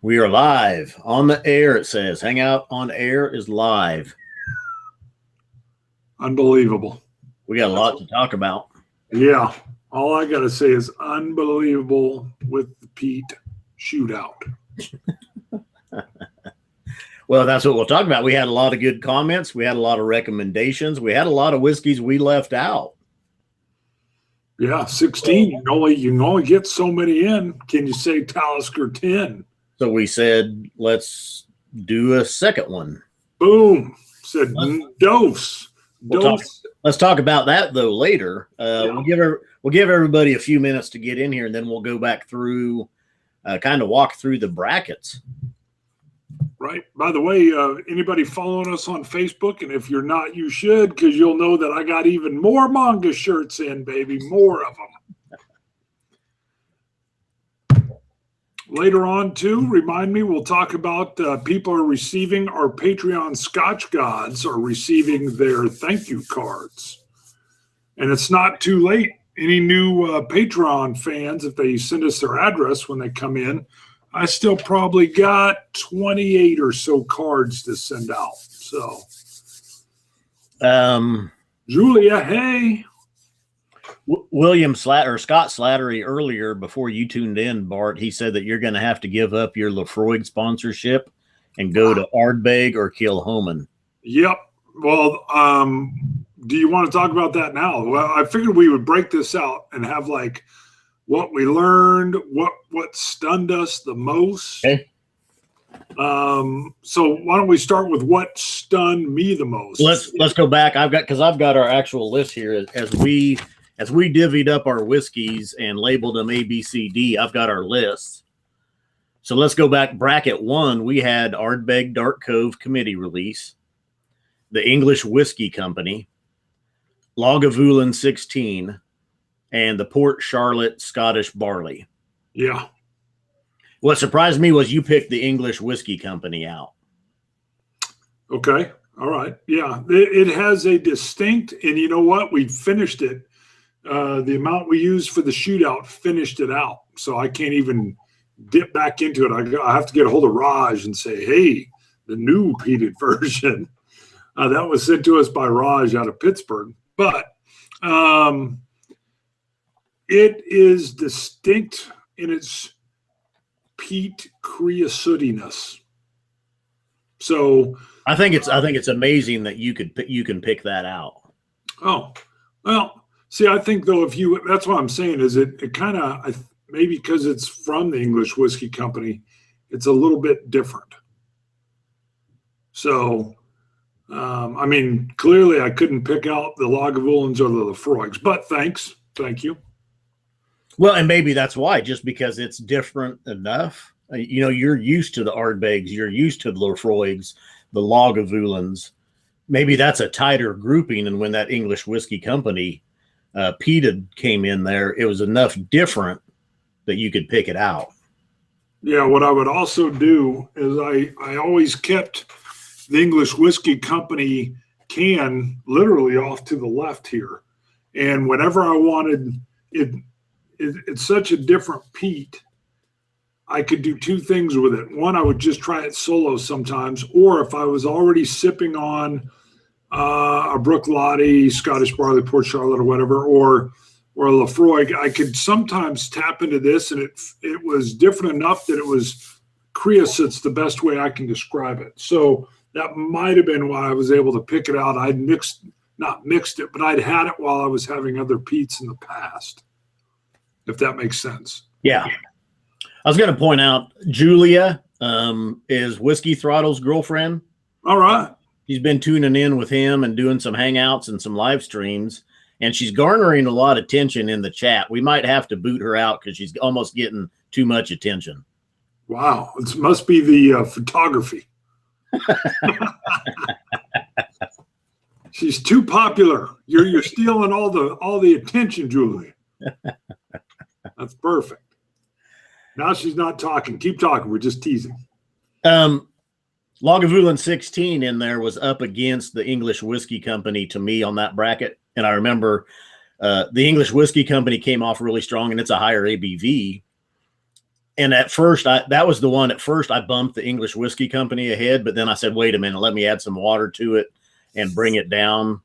We are live on the air. It says Hangout on Air is live. Unbelievable. We got a lot to talk about. Yeah. All I got to say is unbelievable with the Peat shootout. Well, that's what we'll talk about. We had a lot of good comments. We had a lot of recommendations. We had a lot of whiskeys we left out. Yeah, 16. You can only get so many in. Can you say Talisker 10? So we said, let's do a second one. Boom. Said dose. Let's talk about that though later. We'll give everybody a few minutes to get in here, and then we'll go back through, kind of walk through the brackets. Right. By the way, anybody following us on Facebook? And if you're not, you should, because you'll know that I got even more manga shirts in, baby. More of them. Later on, too, remind me, we'll talk about people are receiving our Patreon Scotch Gods are receiving their thank you cards. And it's not too late. Any new Patreon fans, if they send us their address when they come in, I still probably got 28 or so cards to send out. So, Julia, hey. Scott Slattery earlier, before you tuned in, Bart, he said that you're going to have to give up your Lefroy sponsorship and go to Ardbeg or Kilhoman. Yep. Well, do you want to talk about that now? Well, I figured we would break this out and have like what we learned, what stunned us the most. Okay. So why don't we start with what stunned me the most? Let's go back. I've got our actual list here as we divvied up our whiskeys and labeled them A, B, C, D. I've got our list. So let's go back. Bracket 1, we had Ardbeg Dark Cove Committee Release, the English Whiskey Company, Lagavulin 16, and the Port Charlotte Scottish Barley. Yeah. What surprised me was you picked the English Whiskey Company out. Okay. All right. Yeah. It has a distinct, and you know what? We finished it. The amount we used for the shootout finished it out. So I can't even dip back into it. I have to get a hold of Raj and say, hey, the new peated version. That was sent to us by Raj out of Pittsburgh. But it is distinct in its peat creosotiness. So I think it's amazing that you can pick that out. Oh, well. See, I think though, that's what I'm saying is it kind of, maybe because it's from the English Whiskey Company, it's a little bit different. So, I mean, clearly I couldn't pick out the Lagavulins or the Lefroys, but thank you. Well, and maybe that's why, just because it's different enough. You're used to the Ardbegs, you're used to the Lefroys, the Lagavulins. Maybe that's a tighter grouping, and when that English Whiskey Company Peat came in there, it was enough different that you could pick it out. Yeah, what I would also do is I always kept the English Whiskey Company can literally off to the left here. And whenever I wanted it's such a different peat, I could do two things with it. One, I would just try it solo sometimes, or if I was already sipping on a Brook Lottie, Scottish Barley, Port Charlotte, or whatever, or a Lefroy, I could sometimes tap into this, and it was different enough that it was creosote's the best way I can describe it. So that might have been why I was able to pick it out. I'd not mixed it, but I'd had it while I was having other peats in the past, if that makes sense. Yeah. I was going to point out, Julia is Whiskey Throttle's girlfriend. All right. She's been tuning in with him and doing some hangouts and some live streams, and she's garnering a lot of attention in the chat. We might have to boot her out because she's almost getting too much attention. Wow. It must be the photography. She's too popular. You're stealing all the attention, Julie. That's perfect. Now she's not talking. Keep talking. We're just teasing. Lagavulin 16 in there was up against the English Whiskey Company to me on that bracket. And I remember the English Whiskey Company came off really strong, and it's a higher ABV. And at first, that was the one. At first, I bumped the English Whiskey Company ahead, but then I said, "Wait a minute, let me add some water to it and bring it down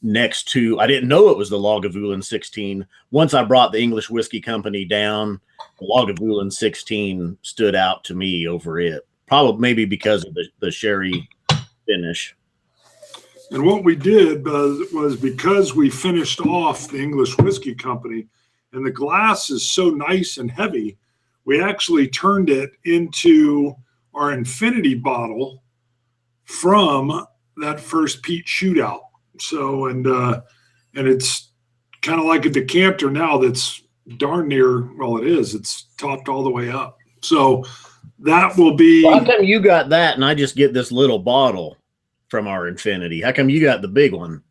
next to." I didn't know it was the Lagavulin 16. Once I brought the English Whiskey Company down, the Lagavulin 16 stood out to me over it. Probably maybe because of the sherry finish. And what we did was because we finished off the English Whiskey Company, and the glass is so nice and heavy, we actually turned it into our infinity bottle from that first Peat shootout. So, and it's kind of like a decanter now that's darn near, well, it's topped all the way up. So that will be. Well, how come you got that and I just get this little bottle from our infinity? How come you got the big one?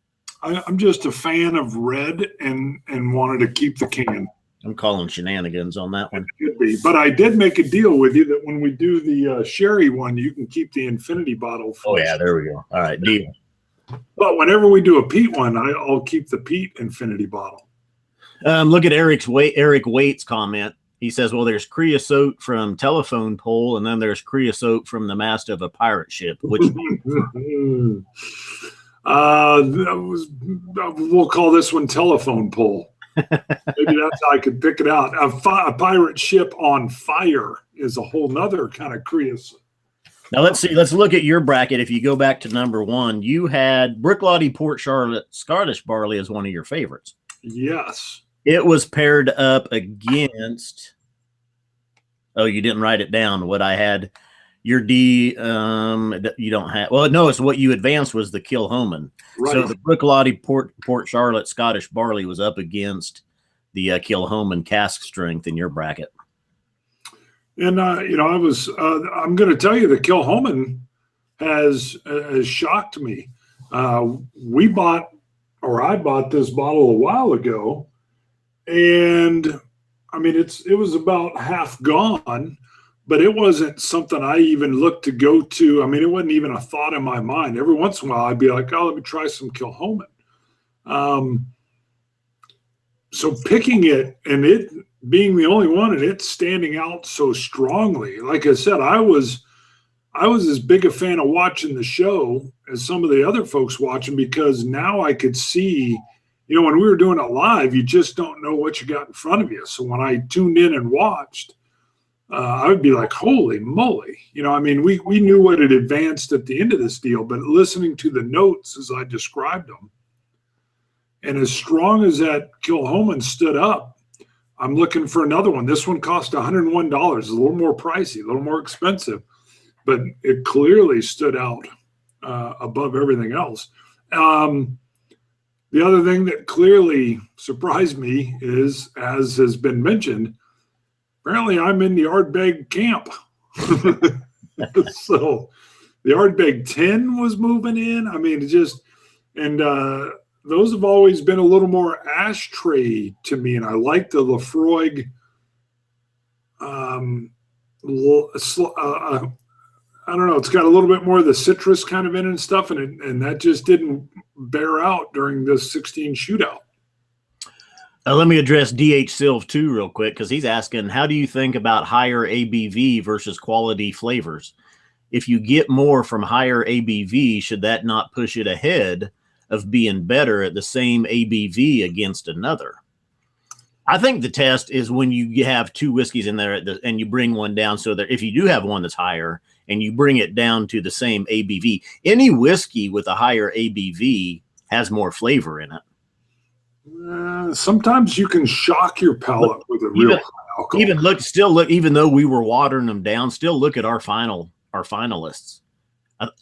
I'm just a fan of red and wanted to keep the can. I'm calling shenanigans on that one. It could be, but I did make a deal with you that when we do the sherry one, you can keep the infinity bottle. Oh yeah, there we go. All right, deal. But whenever we do a Peat one, I'll keep the Peat infinity bottle. Look at Eric Waite's comment. He says, "Well, there's creosote from telephone pole, and then there's creosote from the mast of a pirate ship." Which we'll call this one telephone pole. Maybe that's how I could pick it out. A pirate ship on fire is a whole nother kind of creosote. Now let's see. Let's look at your bracket. If you go back to number one, you had Brooklady Port Charlotte Scottish barley as one of your favorites. Yes. It was paired up against. Oh, you didn't write it down. What I had, your D. You don't have. Well, no, it's what you advanced was the Kilhoman. Right. So the Brooklady Port Charlotte Scottish barley was up against the Kilhoman cask strength in your bracket. And I'm going to tell you, the Kilhoman has shocked me. I bought this bottle a while ago, and I mean it was about half gone, but it wasn't something I even looked to go to. I mean, it wasn't even a thought in my mind. Every once in a while, I'd be like, "Oh, let me try some Kilhoman." So picking it and it being the only one and it standing out so strongly, like I said, I was as big a fan of watching the show as some of the other folks watching, because now I could see, when we were doing it live, you just don't know what you got in front of you. So when I tuned in and watched, I would be like, holy moly. I mean, we knew what had advanced at the end of this deal, but listening to the notes as I described them, and as strong as that Kilhoman stood up, I'm looking for another one. This one cost $101, a little more pricey, a little more expensive, but it clearly stood out above everything else. The other thing that clearly surprised me is, as has been mentioned, apparently I'm in the Ardbeg camp. So the Ardbeg 10 was moving in. I mean, those have always been a little more ashtray to me, and I like the Lafroig. I don't know. It's got a little bit more of the citrus kind of in it and stuff, and that just didn't bear out during this 16 shootout. Let me address DH Silv too real quick, because he's asking, how do you think about higher ABV versus quality flavors? If you get more from higher ABV, should that not push it ahead of being better at the same ABV against another? I think the test is when you have two whiskeys in there and you bring one down, so that if you do have one that's higher and you bring it down to the same ABV, any whiskey with a higher ABV has more flavor in it. Sometimes you can shock your palate with a real high alcohol. Even though we were watering them down, still look at our finalists.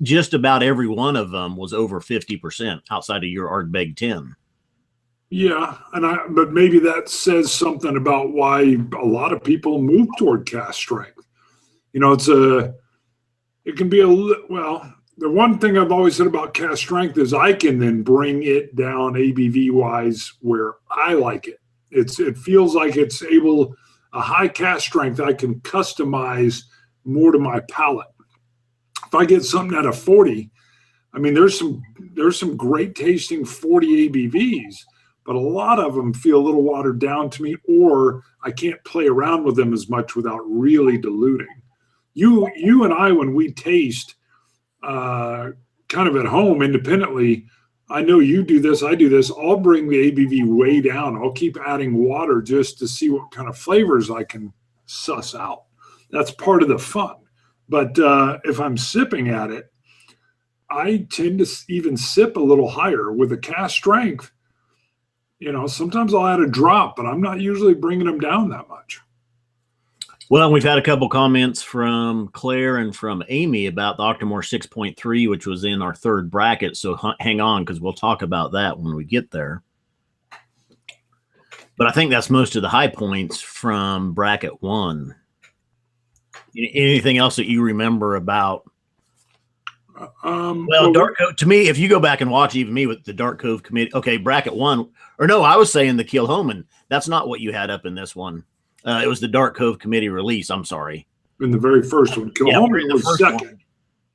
Just about every one of them was over 50% outside of your Ardbeg 10. Yeah, but maybe that says something about why a lot of people move toward cask strength. It can be the one thing I've always said about cask strength is I can then bring it down ABV wise where I like it. It feels like it's a high cask strength I can customize more to my palate. If I get something at a 40, I mean, there's some great tasting 40 ABVs, but a lot of them feel a little watered down to me, or I can't play around with them as much without really diluting. You and I, when we taste kind of at home independently, I know you do this, I do this. I'll bring the ABV way down. I'll keep adding water just to see what kind of flavors I can suss out. That's part of the fun. But if I'm sipping at it, I tend to even sip a little higher with the cast strength. You know, sometimes I'll add a drop, but I'm not usually bringing them down that much. Well, we've had a couple comments from Claire and from Amy about the Octomore 6.3, which was in our third bracket. So hang on, because we'll talk about that when we get there. But I think that's most of the high points from bracket 1. Anything else that you remember about? Well, Dark Cove, to me, if you go back and watch even me with the Dark Cove committee, okay, bracket 1, or no, I was saying the Kilhoman. That's not what you had up in this one. It was the Dark Cove committee release. I'm sorry. In the very first one, Kilhoman was second. One.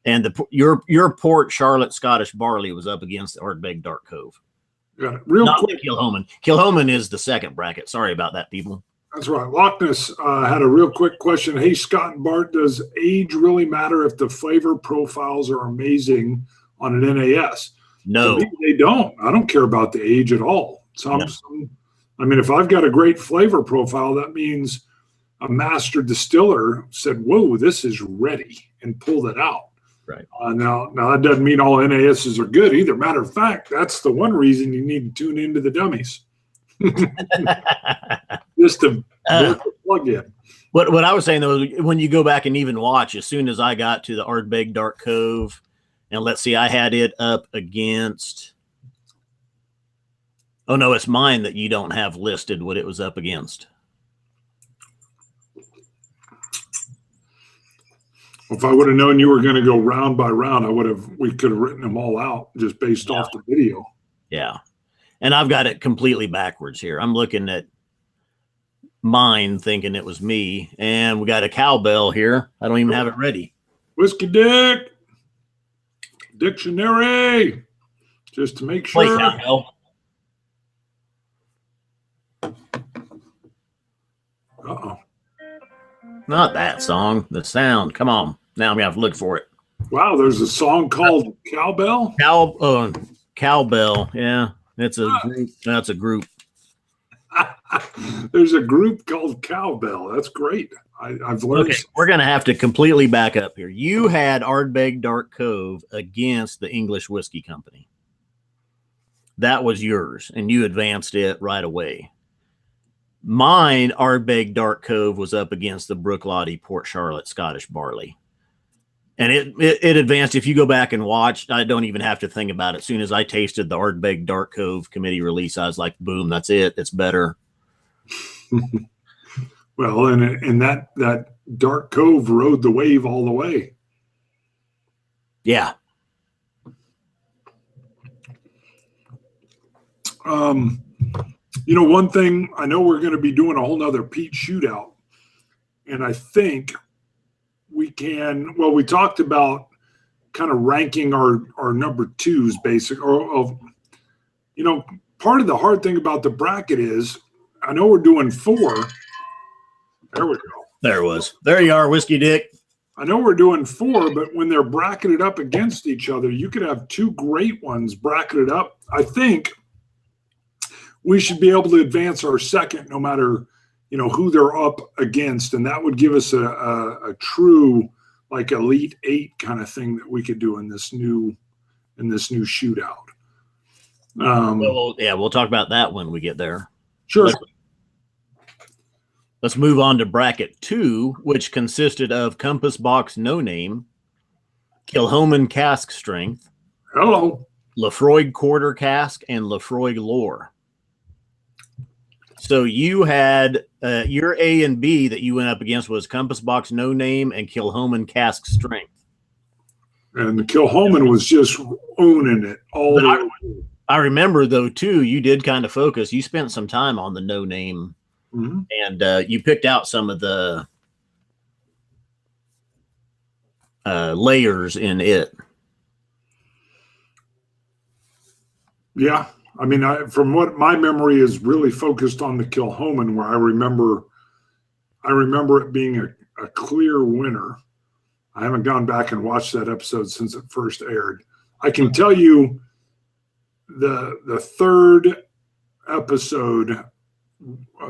And your Port Charlotte Scottish Barley was up against the Ardbeg Dark Cove. Got it. Real quick. Kilhoman. Kilhoman is the second bracket. Sorry about that, people. That's right. Loch Ness had a real quick question. Hey, Scott and Bart, does age really matter if the flavor profiles are amazing on an NAS? No. To me, they don't. I don't care about the age at all. I mean, if I've got a great flavor profile, that means a master distiller said, whoa, this is ready, and pulled it out. Right. Now that doesn't mean all NASs are good either. Matter of fact, that's the one reason you need to tune into the Dummies. Just to plug in. What I was saying, though, when you go back and even watch, as soon as I got to the Ardbeg Dark Cove, and let's see, I had it up against... Oh, no, it's mine that you don't have listed what it was up against. If I would have known you were going to go round by round, we could have written them all out just based off the video. Yeah. And I've got it completely backwards here. I'm looking at mine thinking it was me. And we got a cowbell here. I don't even have it ready. Whiskey Dick. Dictionary. Just to make sure. Play cowbell. Uh-oh. Not that song. The sound. Come on. Now I'm going to have to look for it. Wow, there's a song called Cowbell? Cowbell. Yeah. It's a group. That's a group. There's a group called Cowbell. That's great. I've learned. Okay, we're going to have to completely back up here. You had Ardbeg Dark Cove against the English Whiskey Company. That was yours, and you advanced it right away. Mine, Ardbeg Dark Cove, was up against the Brooklady Port Charlotte Scottish Barley. And it advanced. If you go back and watch, I don't even have to think about it. As soon as I tasted the Ardbeg Dark Cove committee release, I was like, boom, that's it. It's better. Well, and that Dark Cove rode the wave all the way. Yeah. You know, one thing, I know we're going to be doing a whole nother Peat shootout. And I think we talked about kind of ranking our number twos, part of the hard thing about the bracket is, I know we're doing 4. There we go. There it was. There you are, Whiskey Dick. I know we're doing 4, but when they're bracketed up against each other, you could have 2 great ones bracketed up. I think we should be able to advance our second no matter, who they're up against. And that would give us a true, like, Elite 8 kind of thing that we could do in this new shootout. We'll talk about that when we get there. Sure. Let's move on to bracket 2, which consisted of Compass Box No Name, Kilhoman Cask Strength, hello, Lafroig Quarter Cask, and Lafroig Lore. So you had your A and B that you went up against was Compass Box No Name and Kilhoman Cask Strength. And the Kilhoman was just owning it all the way. I remember, though, too, you did kind of focus. You spent some time on the No Name. Mm-hmm. And you picked out some of the layers in it. Yeah, I mean, from what my memory is really focused on the Kilhoman, where I remember it being a clear winner. I haven't gone back and watched that episode since it first aired. I can tell you the third episode,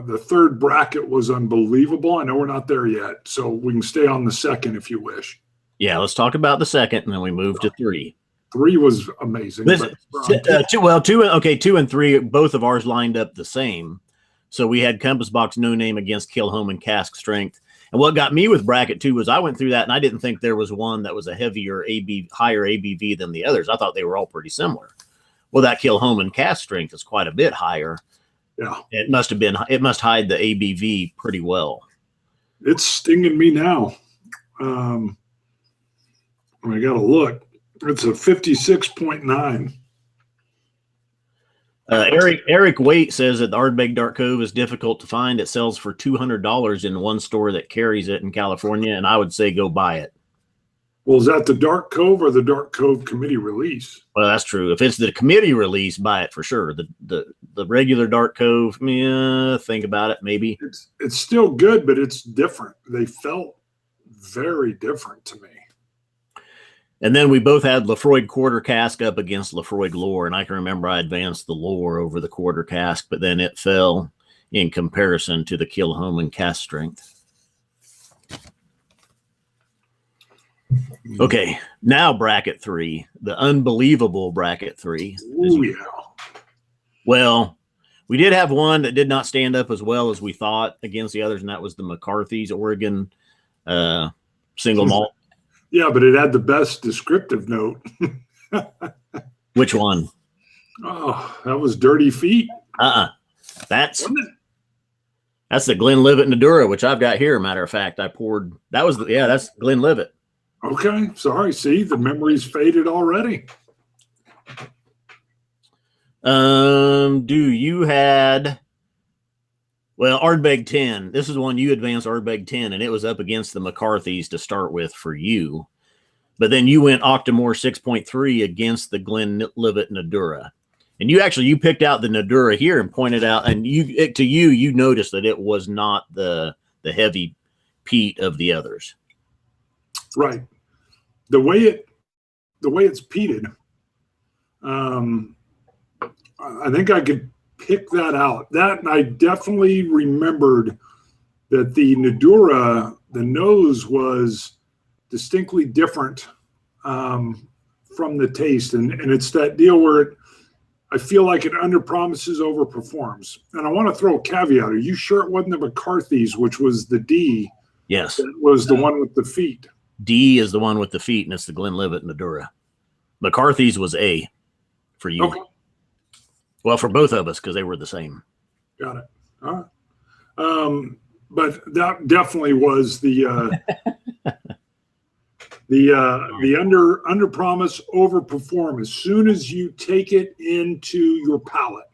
the third bracket was unbelievable. I know we're not there yet, so we can stay on the second if you wish. Yeah, let's talk about the second, and then we move to 3. 3 was amazing. Two and 3, both of ours lined up the same. So we had Compass Box No Name against Kilhoman Cask Strength. And what got me with bracket 2 was I went through that and I didn't think there was one that was a higher ABV than the others. I thought they were all pretty similar. Well, that Kilhoman Cask Strength is quite a bit higher. Yeah. It must hide the ABV pretty well. It's stinging me now. I got to look. It's a 56.9. Eric Waite says that the Ardbeg Dark Cove is difficult to find. It sells for $200 in one store that carries it in California, and I would say go buy it. Well, is that the Dark Cove or the Dark Cove committee release? Well, that's true. If it's the committee release, buy it for sure. The regular Dark Cove, think about it, maybe. It's still good, but it's different. They felt very different to me. And then we both had Lafroig Quarter Cask up against Lafroig Lore, and I can remember I advanced the Lore over the Quarter Cask, but then it fell in comparison to the Kilhoman Cask Strength. Okay, now bracket 3, the unbelievable bracket 3. Oh, yeah. Well, we did have one that did not stand up as well as we thought against the others, and that was the McCarthy's Oregon single malt. Yeah, but it had the best descriptive note. Which one? Oh, that was Dirty Feet. That's the Glenlivet Nadura, which I've got here. Matter of fact, I poured. That's Glenlivet. Okay, sorry. See, the memory's faded already. You had Ardbeg 10. This is one you advanced Ardbeg 10, and it was up against the McCarthy's to start with for you. But then you went Octomore 6.3 against the Glenlivet Nadura. And you picked out the Nadura here and pointed out, and you noticed that it was not the heavy peat of the others. Right. The way it's peated, I think I could pick that out. That I definitely remembered that the Nadura, the nose was distinctly different from the taste, and it's that deal where I feel like it underpromises, overperforms. And I want to throw a caveat. Are you sure it wasn't the McCarthy's, which was the D? Yes, that was the one with the feet. D is the one with the feet, and it's the Glenlivet Nadura. McCarthy's was A for you. Okay. Well, for both of us, because they were the same. Got it. All right. But that definitely was the under promise, over perform. As soon as you take it into your palate,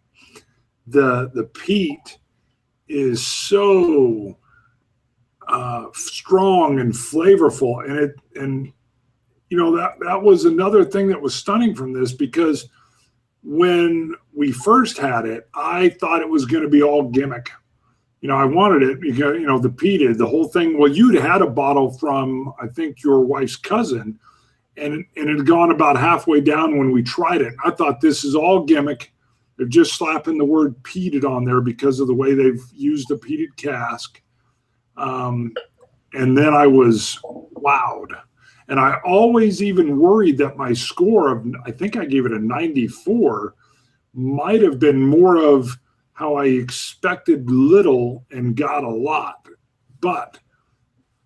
the peat is so strong and flavorful, and that was another thing that was stunning from this, because when we first had it, I thought it was going to be all gimmick. I wanted it because, the peated, the whole thing. Well, you'd had a bottle from, I think, your wife's cousin, and it had gone about halfway down when we tried it. I thought, this is all gimmick. They're just slapping the word peated on there because of the way they've used the peated cask. And then I was wowed. And I always even worried that my score of, I think I gave it a 94, might have been more of how I expected little and got a lot. But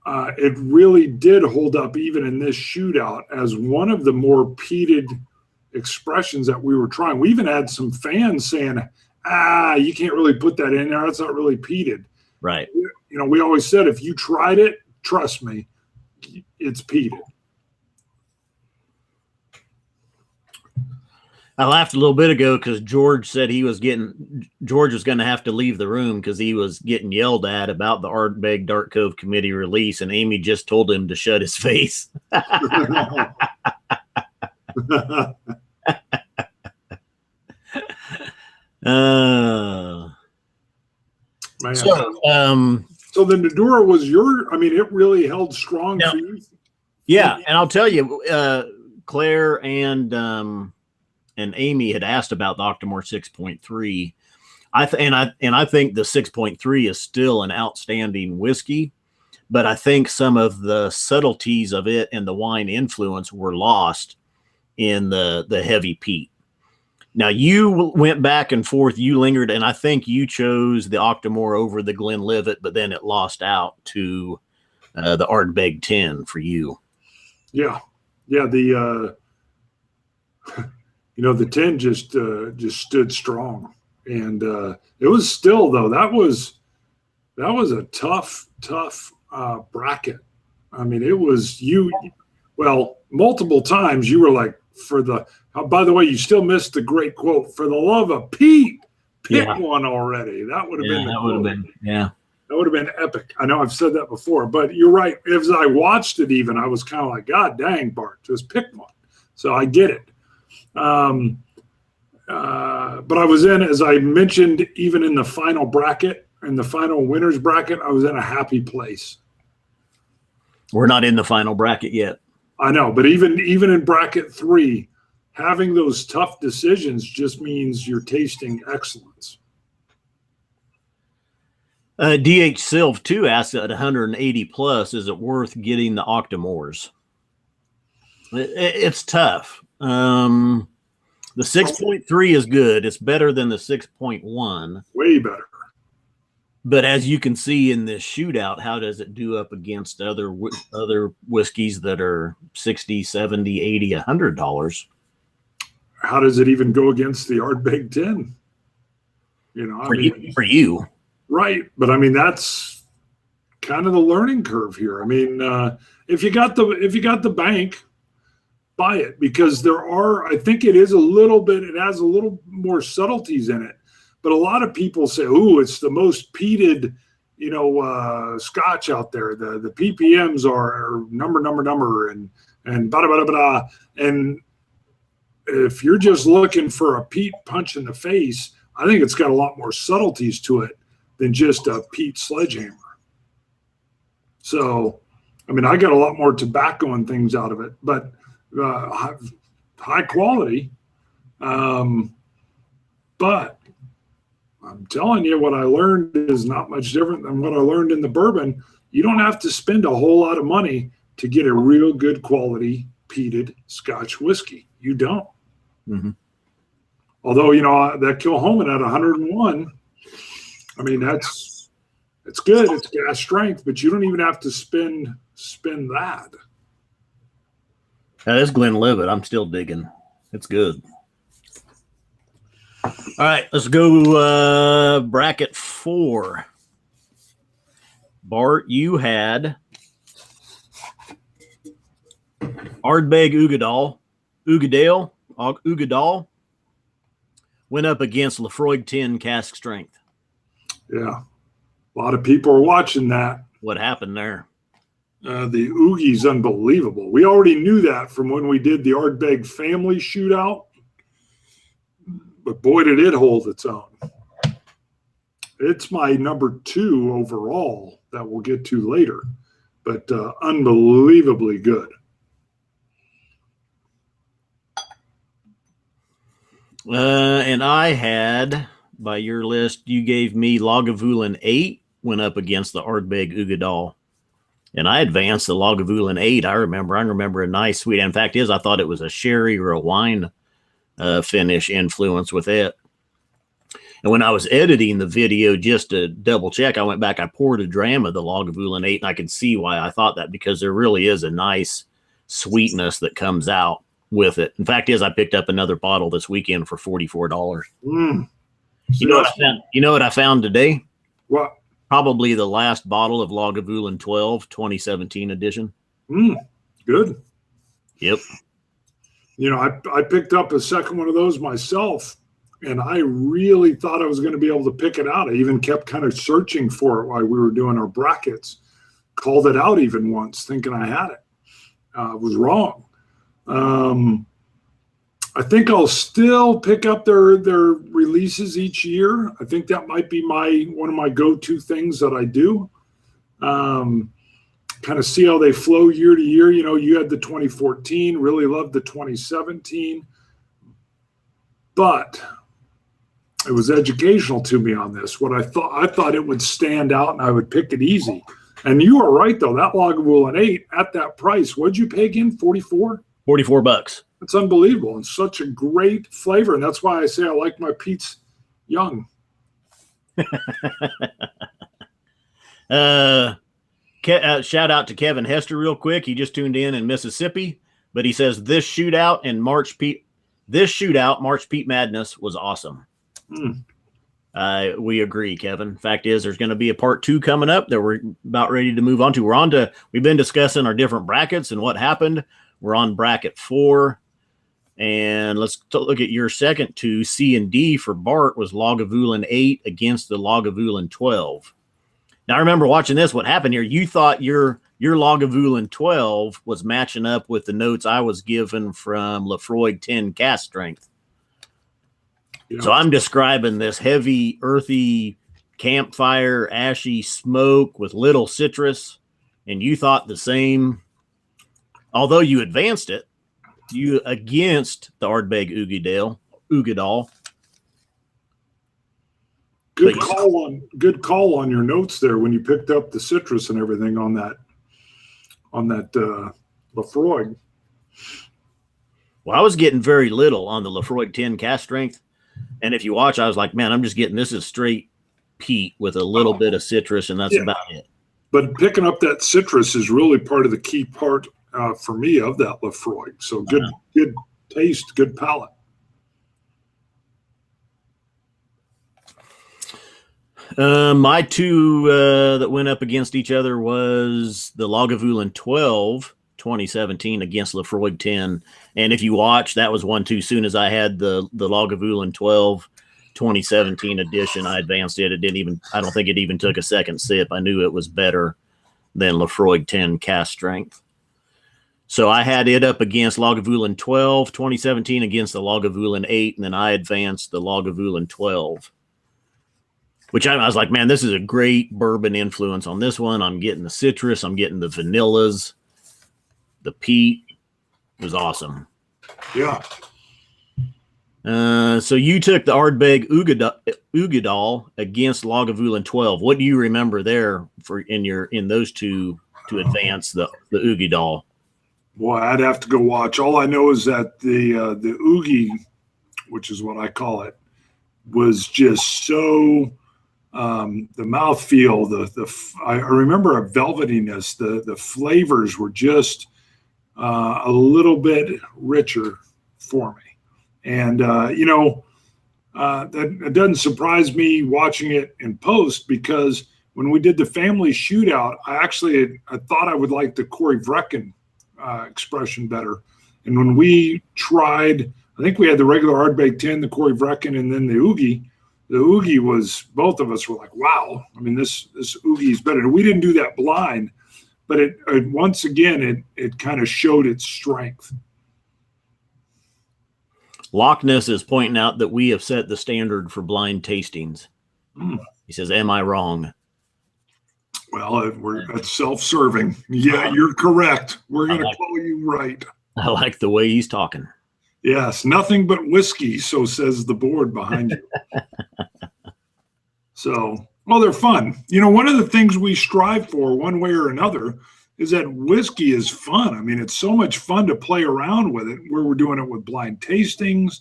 it really did hold up even in this shootout as one of the more peated expressions that we were trying. We even had some fans saying, you can't really put that in there. That's not really peated. Right. We always said, if you tried it, trust me, it's peated. I laughed a little bit ago because George said George was going to have to leave the room because he was getting yelled at about the Ardbeg Dark Cove committee release, and Amy just told him to shut his face. Man. So the Nadura was it really held strong for you. Yeah, and I'll tell you, Claire and Amy had asked about the Octomore 6.3. I think the 6.3 is still an outstanding whiskey, but I think some of the subtleties of it and the wine influence were lost in the heavy peat. Now you went back and forth, you lingered, and I think you chose the Octomore over the Glenlivet, but then it lost out to the Ardbeg 10 for you. Yeah. The the 10 just stood strong, and it was still, though, that was a tough bracket. I mean, it was multiple times you were like, by the way, you still missed the great quote, "For the love of Pete, pick one already." That would have been the quote. That would have been epic. I know I've said that before, but you're right. As I watched it, even, I was kind of like, God dang, Bart, just pick one. So I get it. But I was in, as I mentioned, even in the final bracket, in the final winners bracket, I was in a happy place. We're not in the final bracket yet. I know, but even in bracket 3, having those tough decisions just means you're tasting excellence. DH Silv 2 asks at 180 plus, is it worth getting the Octomores? It's tough. The 6.3 is good. It's better than the 6.1. Way better. But as you can see in this shootout, how does it do up against other whiskeys that are $60, $70, $80, $100? How does it even go against the Ardbeg 10? For you. Right. But I mean, that's kind of the learning curve here. I mean, if you got the bank, buy it, because I think it has a little more subtleties in it. But a lot of people say, "Ooh, it's the most peated, Scotch out there. The ppms are number, and blah, blah, blah, blah." And if you're just looking for a peat punch in the face, I think it's got a lot more subtleties to it than just a peat sledgehammer. So, I mean, I got a lot more tobacco and things out of it, but high quality. But I'm telling you, what I learned is not much different than what I learned in the bourbon. You don't have to spend a whole lot of money to get a real good quality peated Scotch whiskey. You don't. Mm-hmm. Although, that Kilchoman at 101, I mean, it's good. It's gas strength, but you don't even have to spend that. That's Glenlivet. I'm still digging. It's good. All right, let's go bracket 4. Bart, you had Ardbeg Ugadal went up against Lafroig 10 cask strength. Yeah, a lot of people are watching that. What happened there? The Oogie's unbelievable. We already knew that from when we did the Ardbeg family shootout. But boy, did it hold its own. It's my number 2 overall that we'll get to later, but unbelievably good. And I had, by your list, you gave me Lagavulin 8 went up against the Ardbeg Ugadal. And I advanced the Lagavulin 8. I remember a nice sweet. In fact, I thought it was a sherry or a wine finish influence with it. And when I was editing the video, just to double check, I went back, I poured a dram of the Lagavulin 8, and I could see why I thought that, because there really is a nice sweetness that comes out with it. In fact, I picked up another bottle this weekend for $44. You know what I found today? What? Probably the last bottle of Lagavulin 12, 2017 edition. Good. Yep. I picked up a second one of those myself, and I really thought I was going to be able to pick it out. I even kept kind of searching for it while we were doing our brackets. Called it out even once, thinking I had it. I was wrong. I think I'll still pick up their releases each year. I think that might be one of my go-to things that I do. Kind of see how they flow year to year. You know, you had the 2014, really loved the 2017, but it was educational to me on this. I thought it would stand out and I would pick it easy. And you are right though. That Lagavulin 8 at that price, what'd you pay again? 44? $44. It's unbelievable and such a great flavor. And that's why I say I like my Peats young. Shout out to Kevin Hester real quick. He just tuned in Mississippi, but he says this shootout March Peat Madness was awesome. We agree, Kevin. Fact is, there's going to be a part 2 coming up that we're about ready to move on to. We've been discussing our different brackets and what happened. We're on bracket 4. And let's look at your second 2. C and D for Bart was Lagavulin 8 against the Lagavulin 12. Now, I remember watching this. What happened here? You thought your Lagavulin 12 was matching up with the notes I was given from Lafroig 10 cast strength. Yeah. So I'm describing this heavy, earthy campfire, ashy smoke with little citrus, and you thought the same. Although you advanced it, you against the Ardbeg Ugadal. Good call on your notes there when you picked up the citrus and everything on that Lafroig. Well, I was getting very little on the Lafroig 10 cast strength. And if you watch, I was like, man, I'm just getting, this is straight peat with a little bit of citrus, and that's about it. But picking up that citrus is really part of the key part for me of that Lafroig. So good taste, good palate. My 2 that went up against each other was the Lagavulin 12 2017 against Lafroig 10. And if you watch, that was one too soon as I had the Lagavulin 12 2017 edition. I advanced it. I don't think it even took a second sip. I knew it was better than Lafroig 10 cast strength. So I had it up against Lagavulin 12 2017 against the Lagavulin 8, and then I advanced the Lagavulin 12. Which I was like, man, this is a great bourbon influence on this one. I'm getting the citrus. I'm getting the vanillas. The peat was awesome. Yeah. So you took the Ardbeg Ugadal against Lagavulin 12. What do you remember there in those 2 to advance the Ugadal? Boy, I'd have to go watch. All I know is that the Oogie, which is what I call it, was just so the mouthfeel. I remember a velvetiness. The flavors were just a little bit richer for me, and that it doesn't surprise me watching it in post, because when we did the family shootout, I thought I would like the Corey Vrecken expression better. And when we tried, I think we had the regular Ardbeg 10, the Corey Vrecken, and then the Oogie. The Oogie was, both of us were like, wow. I mean, this Oogie is better. We didn't do that blind, but it once again, it kind of showed its strength. Loch Ness is pointing out that we have set the standard for blind tastings. He says, am I wrong? Well, that's self-serving. Yeah, you're correct. We're going to call you right. I like the way he's talking. Yes, nothing but whiskey, so says the board behind you. So, well, they're fun. One of the things we strive for one way or another is that whiskey is fun. I mean, it's so much fun to play around with it, where we're doing it with blind tastings,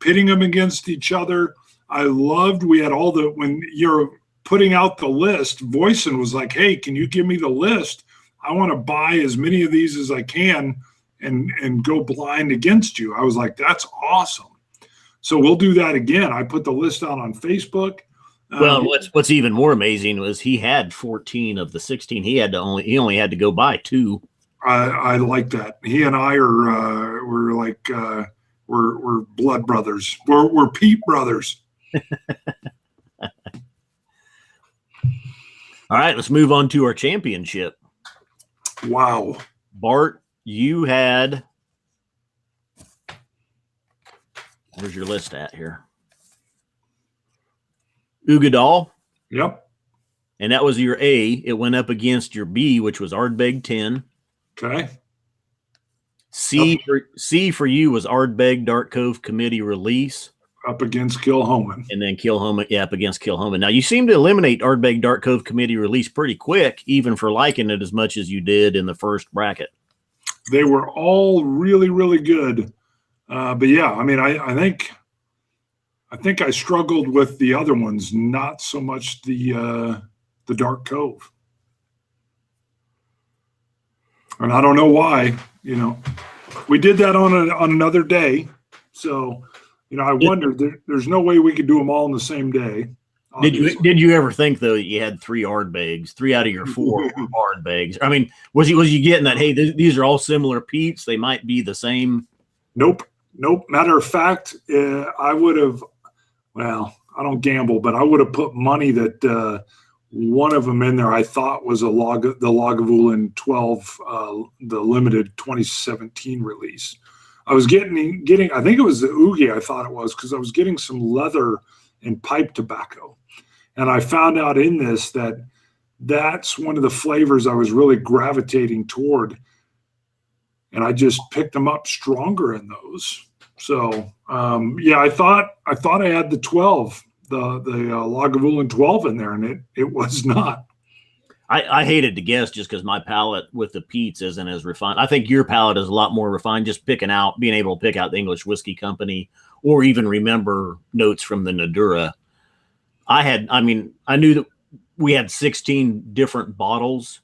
pitting them against each other. I loved, we had when you're putting out the list, Voisin was like, hey, can you give me the list? I want to buy as many of these as I can and go blind against you. I was like, that's awesome. So we'll do that again. I put the list out on Facebook. Well, what's even more amazing was he had 14 of the 16. He only had to go buy 2. I like that. He and I we're like we're blood brothers. We're Peat brothers. All right, let's move on to our championship. Wow. Bart, you had Where's your list at here? Ugadal. Yep. And that was your A. It went up against your B, which was Ardbeg 10. Okay. C for you was Ardbeg Dark Cove Committee Release. Up against Kilhoman. And then Kilhoman, up against Kilhoman. Now, you seem to eliminate Ardbeg Dark Cove Committee Release pretty quick, even for liking it as much as you did in the first bracket. They were all really, really good. But yeah, I mean, I think I struggled with the other ones, not so much the Dark Cove. And I don't know why, we did that on another day. So, I wondered, there's no way we could do them all in the same day. Did you ever think, though, that you had 3 Ardbegs, 3 out of your 4 Ardbegs? I mean, was you getting that, hey, these are all similar Peats, they might be the same? Nope. Matter of fact, I would have, well, I don't gamble, but I would have put money that one of them in there I thought was the Lagavulin 12, the limited 2017 release. I was getting I think it was the Oogie, I thought it was, because I was getting some leather and pipe tobacco. And I found out in this that's one of the flavors I was really gravitating toward. And I just picked them up stronger in those. So, yeah, I thought I had the 12, the Lagavulin 12 in there, and it was not. I hated to guess just because my palate with the Peats isn't as refined. I think your palate is a lot more refined, just being able to pick out the English Whiskey Company or even remember notes from the Nadura. I knew that we had 16 different bottles,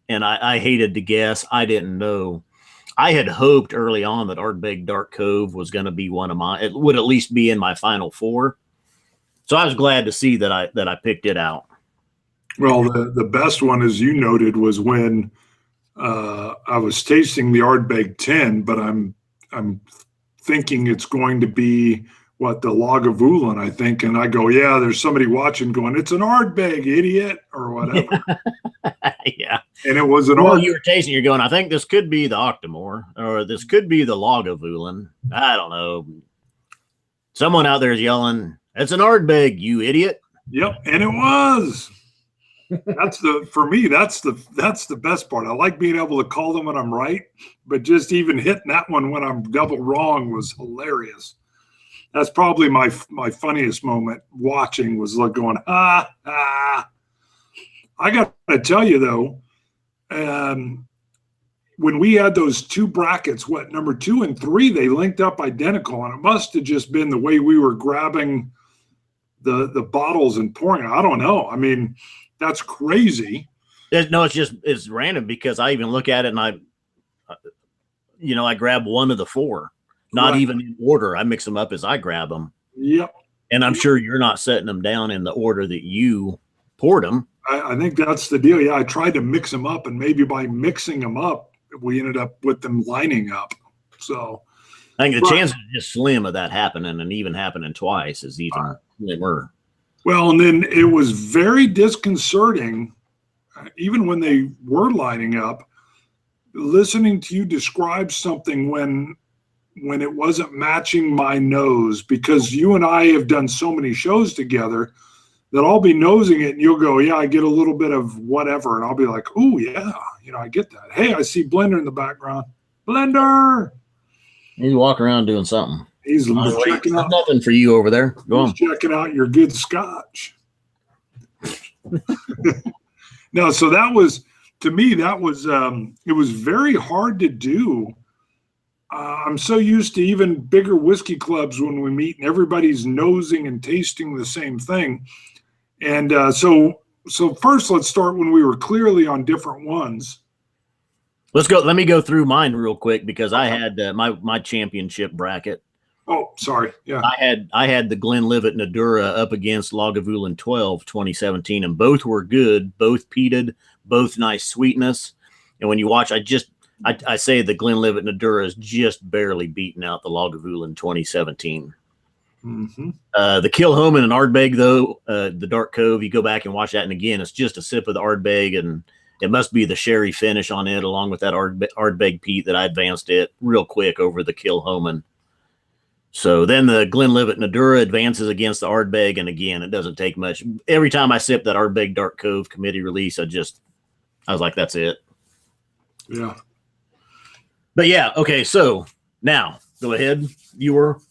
and I hated to guess. I didn't know. I had hoped early on that Ardbeg Dark Cove was going to be one of mine. It would at least be in my final 4. So I was glad to see that I picked it out. Well, the best one, as you noted, was when I was tasting the Ardbeg 10, but I'm thinking it's going to be the Lagavulin, I think, and I go, yeah, there's somebody watching going, it's an Ardbeg, idiot, or whatever. Yeah. And it was you were tasting, you're going, I think this could be the Octomore, or this could be the Lagavulin. I don't know. Someone out there is yelling, it's an Ardbeg, you idiot. Yep, and it was. For me, that's the best part. I like being able to call them when I'm right, but just even hitting that one when I'm double wrong was hilarious. That's probably my funniest moment watching, was like going, ah. I got to tell you though, when we had those 2 brackets, number 2 and 3, they linked up identical, and it must have just been the way we were grabbing the bottles and pouring. I don't know. I mean, that's crazy. No, it's random, because I even look at it and I grab one of the 4, not right. Even in order. I mix them up as I grab them. Yep. And I'm sure you're not setting them down in the order that you poured them. I think that's the deal. Yeah, I tried to mix them up, and maybe by mixing them up, we ended up with them lining up. So I think the chances are just slim of that happening, and even happening twice is even slimmer. Well, and then it was very disconcerting, even when they were lining up, listening to you describe something when it wasn't matching my nose, because you and I have done so many shows together that I'll be nosing it and you'll go, yeah, I get a little bit of whatever. And I'll be like, oh, yeah, I get that. Hey, I see Blender in the background. Blender. He's walking around doing something. He's checking out. Nothing for you over there. Go on. Checking out your good scotch. No, so that was, to me, it was very hard to do. I'm so used to even bigger whiskey clubs when we meet and everybody's nosing and tasting the same thing. And so first, let's start when we were clearly on different ones. Let's go. Let me go through mine real quick, because I had my championship bracket. Oh, sorry. Yeah. I had the Glenlivet Nadura up against Lagavulin 12 2017, and both were good, both peated, both nice sweetness. And when you watch, I say the Glenlivet Nadura is just barely beating out the Lagavulin 2017. Mm-hmm. The Kilhoman and Ardbeg, though, the Dark Cove, you go back and watch that, and again, it's just a sip of the Ardbeg, and it must be the sherry finish on it, along with that Ardbeg peat, that I advanced it real quick over the Kilhoman. So then the Glenlivet Nadura advances against the Ardbeg, and again, it doesn't take much. Every time I sip that Ardbeg Dark Cove committee release, I was like, that's it. Yeah. But yeah, okay. So now go ahead. You were.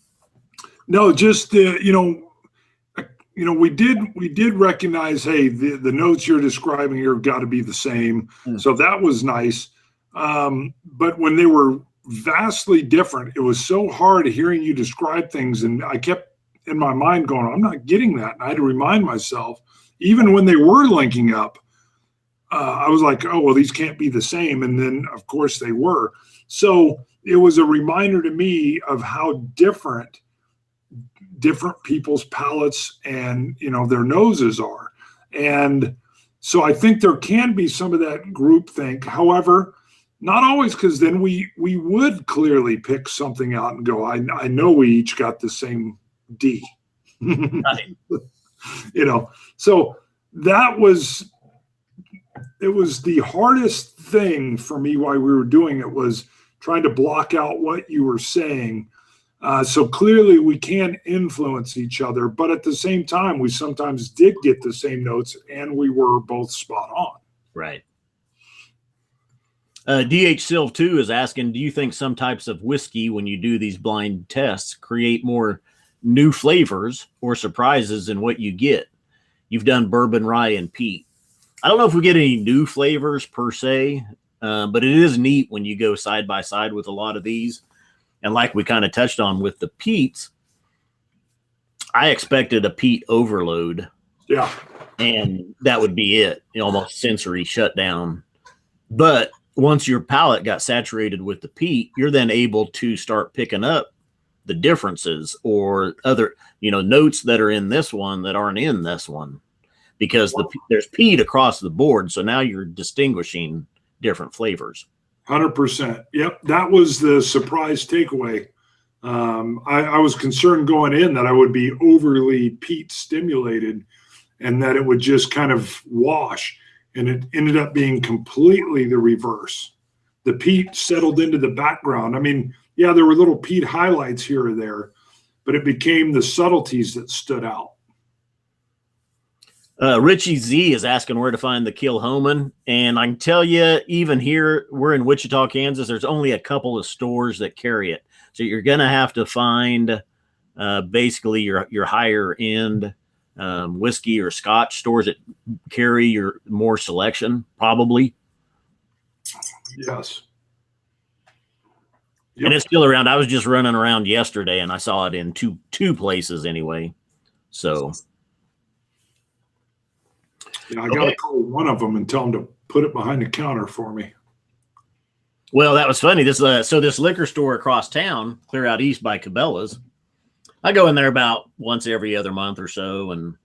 No, just we did recognize, hey, the notes you're describing here have got to be the same. So that was nice. But when they were vastly different, it was so hard hearing you describe things, and I kept in my mind going, I'm not getting that. And I had to remind myself, even when they were linking up, I was like, oh, well, these can't be the same. And then, of course, they were. So it was a reminder to me of how different people's palates and, their noses are. And so I think there can be some of that groupthink. However, not always, because then we would clearly pick something out and go, I know we each got the same D. So it was the hardest thing for me while we were doing it, was trying to block out what you were saying. So clearly we can influence each other, but at the same time, we sometimes did get the same notes and we were both spot on. Right. DH Silv 2 is asking, do you think some types of whiskey, when you do these blind tests, create more new flavors or surprises in what you get? You've done bourbon, rye, and peat. I don't know if we get any new flavors per se, but it is neat when you go side by side with a lot of these. And like we kind of touched on with the peats, I expected a peat overload. Yeah. And that would be it, almost sensory shutdown. But once your palate got saturated with the peat, you're then able to start picking up the differences or other, notes that are in this one that aren't in this one, because there's peat across the board. So now you're distinguishing different flavors. 100%. Yep. That was the surprise takeaway. I was concerned going in that I would be overly peat stimulated and that it would just kind of wash. And it ended up being completely the reverse. The peat settled into the background. I mean, yeah, there were little peat highlights here or there, but it became the subtleties that stood out. Richie Z is asking where to find the Kilhoman. And I can tell you, even here, we're in Wichita, Kansas, there's only a couple of stores that carry it. So you're going to have to find basically your higher end whiskey or Scotch stores that carry your more selection, probably. Yes. Yep. And it's still around. I was just running around yesterday and I saw it in two places anyway. So yeah, I got to call one of them and tell them to put it behind the counter for me. Well, that was funny. This liquor store across town, clear out east by Cabela's, I go in there about once every other month or so, and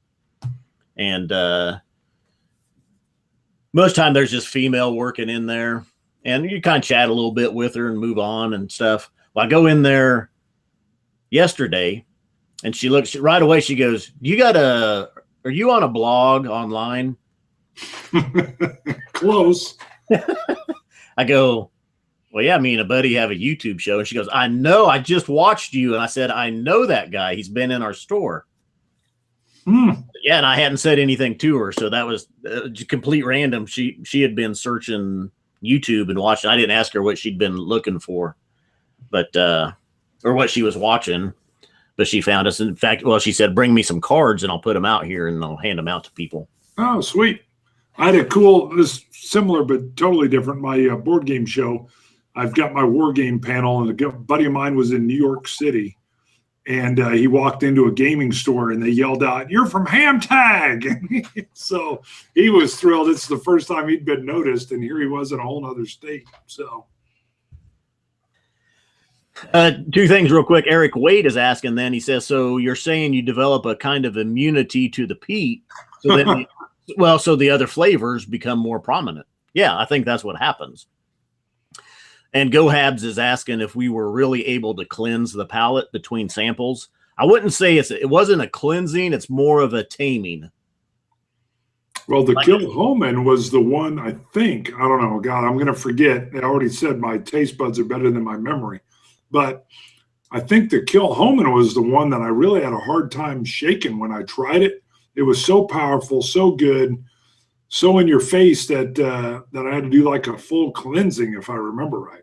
most time there's just female working in there, and you kind of chat a little bit with her and move on and stuff. Well, I go in there yesterday, and she looks right away. She goes, are you on a blog online? Close. I go, well, yeah, me and a buddy have a YouTube show. And she goes, I know, I just watched you. And I said, I know that guy. He's been in our store. Yeah, and I hadn't said anything to her. So that was complete random. She had been searching YouTube and watching. I didn't ask her what she'd been looking for, but or what she was watching. But she found us. In fact, well, she said, bring me some cards and I'll put them out here and I'll hand them out to people. Oh, sweet. I had this similar but totally different, my board game show. I've got my war game panel, and a buddy of mine was in New York City, and he walked into a gaming store and they yelled out, "You're from Ham Tag." So he was thrilled. It's the first time he'd been noticed, and here he was in a whole other state. So two things real quick. Eric Wade is asking then, he says, so you're saying you develop a kind of immunity to the peat, so that so the other flavors become more prominent. Yeah, I think that's what happens. And GoHabs is asking if we were really able to cleanse the palate between samples. I wouldn't say it wasn't a cleansing. It's more of a taming. Well, the Kilhoman was the one, I think. I don't know. God, I'm going to forget. I already said my taste buds are better than my memory. But I think the Kilhoman was the one that I really had a hard time shaking when I tried it. It was so powerful, so good, so in your face that that I had to do like a full cleansing, if I remember right.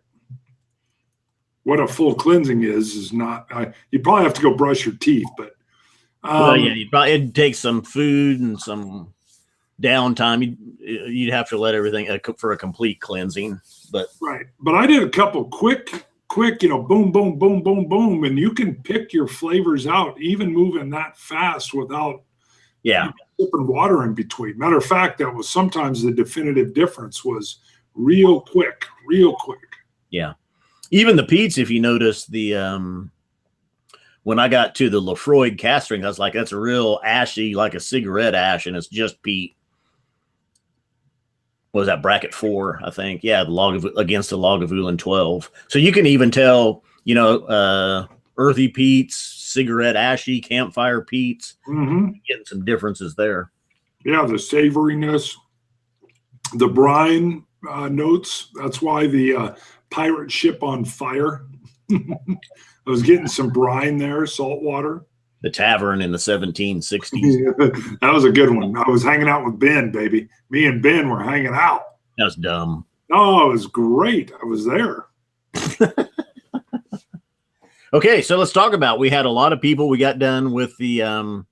What a full cleansing is not. You probably have to go brush your teeth, but well, yeah, it'd take some food and some downtime. You'd have to let everything for a complete cleansing. But right. But I did a couple quick, boom, boom, boom, boom, boom, and you can pick your flavors out, even moving that fast without sipping water in between. Matter of fact, that was sometimes the definitive difference was real quick. Yeah. Even the Peats, if you notice when I got to the Lafroig cast strength, I was like, that's a real ashy, like a cigarette ash, and it's just peat. What was that, bracket 4, I think? Yeah, against the Lagavulin 12. So you can even tell, earthy peats, cigarette ashy, campfire peats, getting some differences there. Yeah, the savoriness, the brine notes. That's why the pirate ship on fire. I was getting some brine there, salt water. The tavern in the 1760s. That was a good one. I was hanging out with Ben, baby. Me and Ben were hanging out. That was dumb. Oh, it was great. I was there. Okay, so let's talk about, we had a lot of people. We got done with the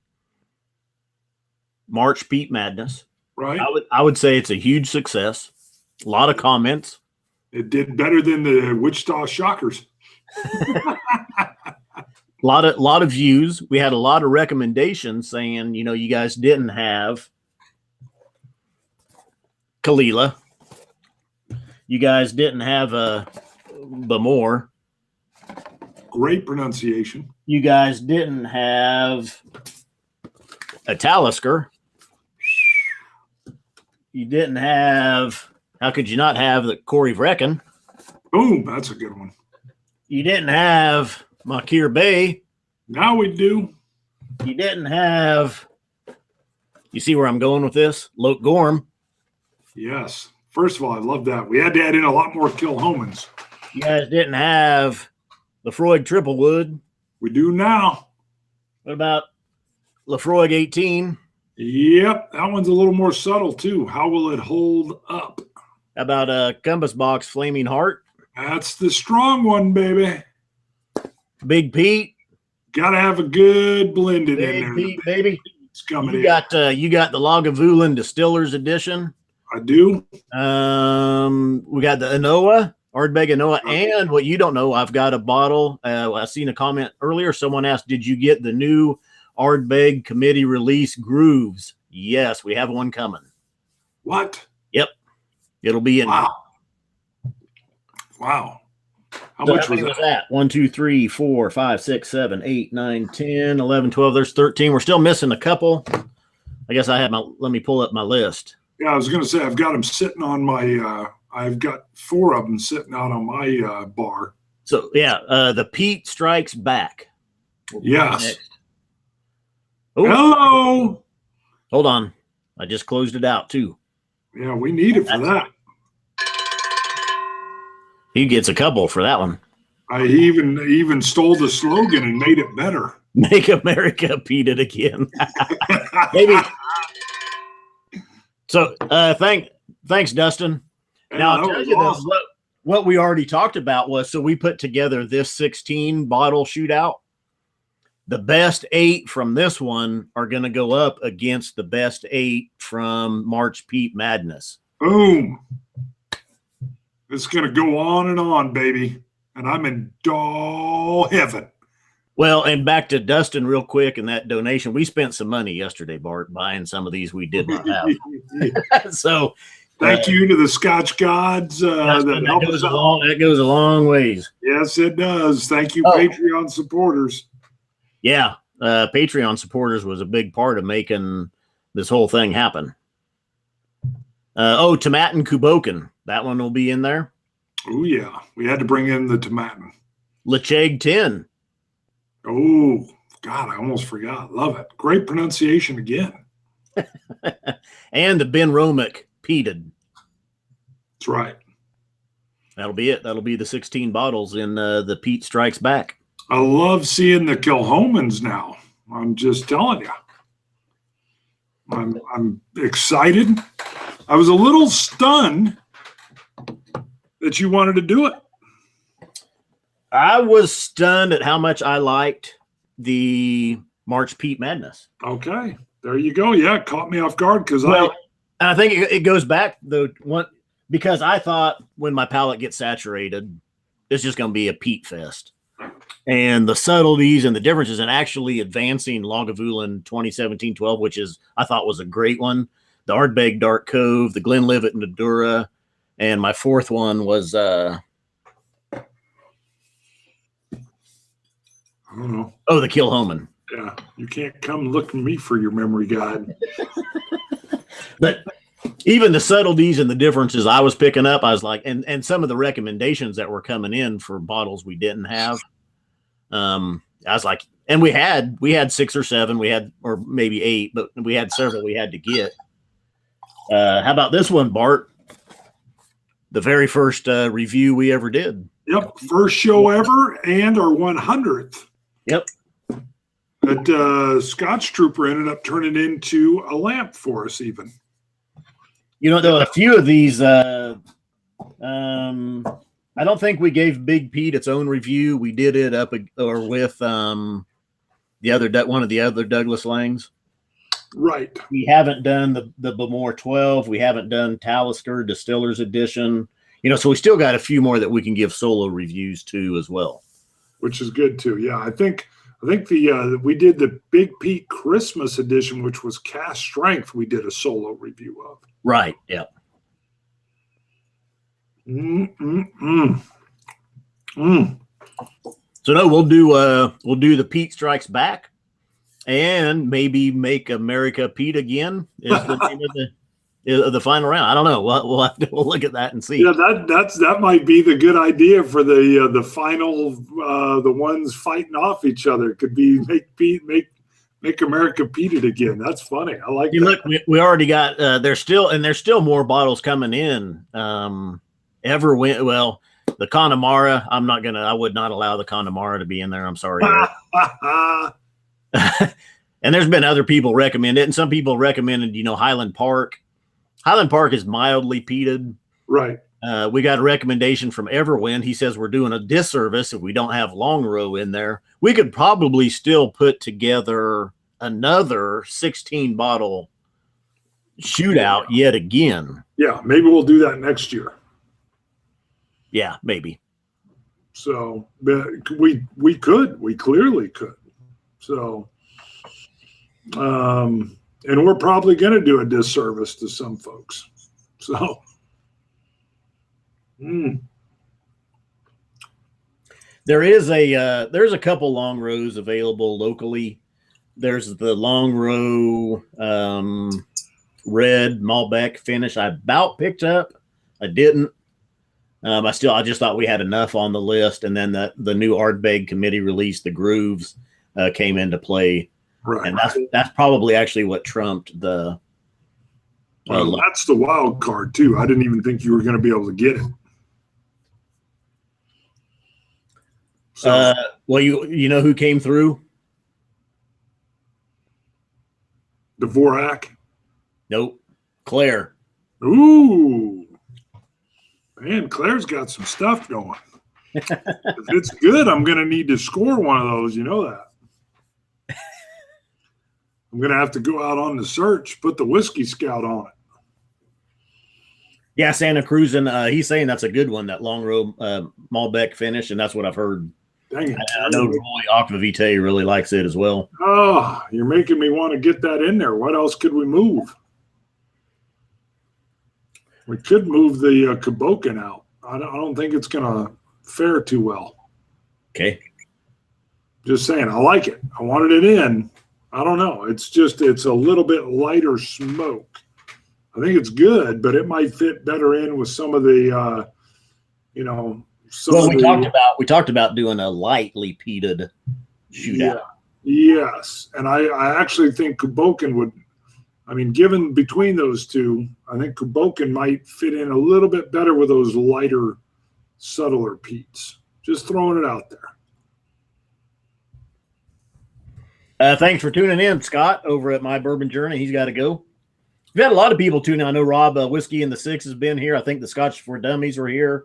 March Peat Madness. Right. I would say it's a huge success. A lot of comments. It did better than the Wichita Shockers. A lot of views. We had a lot of recommendations saying, you guys didn't have Kalila. You guys didn't have Bamor. Great pronunciation. You guys didn't have a Talisker. You didn't have, how could you not have the Corey Vrecken? Boom, that's a good one. You didn't have Makir Bay. Now we do. You didn't have, you see where I'm going with this? Loke Gorm. Yes. First of all, I love that. We had to add in a lot more Kilhomans. You guys didn't have Lafroig Triplewood. We do now. What about Lafroig 18? Yep, that one's a little more subtle too. How will it hold up? How about Compass Box Flaming Heart? That's the strong one, baby. Big Peat. Got to have a good blended Big in there. Peat, baby. It's coming you in. got the Lagavulin Distillers Edition. I do. We got the Anoa, Ardbeg Anoa, and what you don't know, I've got a bottle. I seen a comment earlier. Someone asked, did you get the new Ardbeg committee release Grooves? Yes, we have one coming. What? Yep. It'll be in. Wow. How So much was that? 1, 2, 3, 4, 5, 6, 7, 8, 9, 10, 11, 12. There's 13. We're still missing a couple. I guess let me pull up my list. Yeah, I was going to say, I've got them sitting on my, I've got 4 of them sitting out on my bar. So, yeah, the Peat Strikes Back. Yes. Oh, hello. Hold on. I just closed it out, too. Yeah, we need it for that. He gets a couple for that one. I even stole the slogan and made it better. Make America peated again. Maybe. So thanks, Dustin. Yeah, now I'll tell you awesome. what we already talked about was, so we put together this 16 bottle shootout. The best 8 from this one are going to go up against the best 8 from March Peat Madness. Boom. It's going to go on, baby. And I'm in doll heaven. Well, and back to Dustin real quick and that donation. We spent some money yesterday, Bart, buying some of these we did not have. So thank you to the Scotch gods. That goes a long ways. Yes, it does. Thank you, Patreon supporters. Yeah, Patreon supporters was a big part of making this whole thing happen. Tomatin Kuboken. That one will be in there. Oh, yeah. We had to bring in the Tomatin. Lecheg 10. Oh, God, I almost forgot. Love it. Great pronunciation again. And the Ben Romick Peated. That's right. That'll be it. That'll be the 16 bottles in the Peat Strikes Back. I love seeing the Kilhomans now. I'm just telling you. I'm excited. I was a little stunned that you wanted to do it. I was stunned at how much I liked the March Peat Madness. Okay, there you go. Yeah, it caught me off guard because I think it goes back because I thought when my palate gets saturated, it's just going to be a peat fest. And the subtleties and the differences, and actually advancing Lagavulin 2017-12, which I thought was a great one. The Ardbeg Dark Cove, the Glenlivet Nadura, and my fourth one was I don't know. Oh, the Kilhoman. Yeah, you can't come looking at me for your memory guide. But even the subtleties and the differences I was picking up, I was like, and some of the recommendations that were coming in for bottles we didn't have. I was like, and we had 6 or 7, or maybe 8, but we had several we had to get. How about this one, Bart? The very first review we ever did. Yep, first show ever and our 100th. Yep. That Scotch Trooper ended up turning into a lamp for us even. You know, there were a few of these. I don't think we gave Big Pete its own review. We did it with one of the other Douglas Langs. Right. We haven't done the Bemore 12. We haven't done Talisker Distillers Edition. You know, so we still got a few more that we can give solo reviews to as well. Which is good too. Yeah, I think we did the Big Pete Christmas edition, which was cast strength. We did a solo review of. Right. Yeah. So no, we'll do the Peat Strikes Back, and maybe make America Peat again is the name of the final round. I don't know. We'll have to look at that and see. Yeah, that might be the good idea for the final the ones fighting off each other. It could be make America Peated again. That's funny. I like that. Look, we already got there's still more bottles coming in. The Connemara, I would not allow the Connemara to be in there. I'm sorry. And there's been other people recommend it, and some people recommended, Highland Park. Highland Park is mildly peated. Right. We got a recommendation from Everwind. He says we're doing a disservice if we don't have Long Row in there. We could probably still put together another 16 bottle shootout yet again. Yeah, maybe we'll do that next year. Yeah, maybe. So we clearly could. So, and we're probably going to do a disservice to some folks. So, there's a couple Long Rows available locally. There's the Long Row red Malbec finish. I about picked up. I didn't. I just thought we had enough on the list, and then the new Ardbeg committee release, the Grooves, came into play, right? And that's probably actually what trumped the. That's the wild card too. I didn't even think you were going to be able to get it. So, well, you know who came through? Dvorak. Nope, Claire. Ooh. Man, Claire's got some stuff going. If it's good, I'm going to need to score one of those. You know that. I'm going to have to go out on the search, put the Whiskey Scout on it. Yeah, Santa Cruz, and he's saying that's a good one, that Long Row Malbec finish, and that's what I've heard. Dang it. I know Roy Aquavitae really likes it as well. Oh, you're making me want to get that in there. What else could we move? We could move the Cabocan out. I don't think it's going to fare too well. Okay. Just saying, I like it. I wanted it in. I don't know. It's a little bit lighter smoke. I think it's good, but it might fit better in with some of the, we talked about doing a lightly peated shootout. Yeah, yes, and I actually think Cabocan would. I mean, given between those two, I think Cabocan might fit in a little bit better with those lighter, subtler peats. Just throwing it out there. Thanks for tuning in, Scott, over at My Bourbon Journey. He's got to go. We've had a lot of people tune in. I know Rob Whiskey in the Six has been here. I think the Scotch for Dummies were here.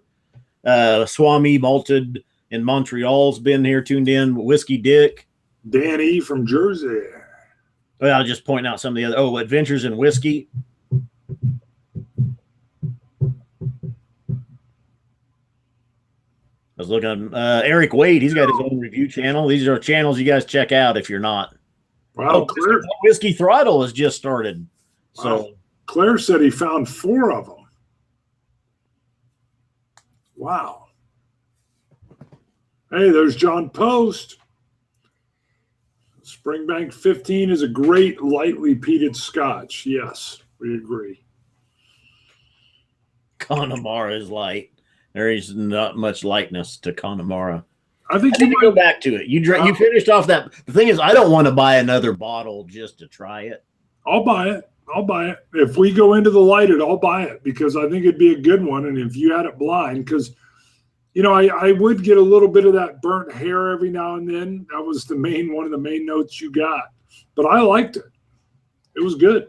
Swami Malted in Montreal's been here, tuned in. Whiskey Dick. Danny from Jersey. Well, I'll just point out some of the other. Oh, Adventures in Whiskey. I was looking at Eric Wade. He's got his own review channel. These are channels you guys check out if you're not. Wow, Claire. Whiskey Throttle has just started. So wow. Claire said he found 4 of them. Wow. Hey, there's John Post. Springbank 15 is a great lightly peated Scotch. Yes, we agree. Connemara is light. There is not much lightness to Connemara. I think you might go back to it. You finished off that. The thing is, I don't want to buy another bottle just to try it. I'll buy it. I'll buy it. If we go into the lighted, I'll buy it because I think it'd be a good one. And if you had it blind, because, you know, I would get a little bit of that burnt hair every now and then. That was one of the main notes you got. But I liked it. It was good.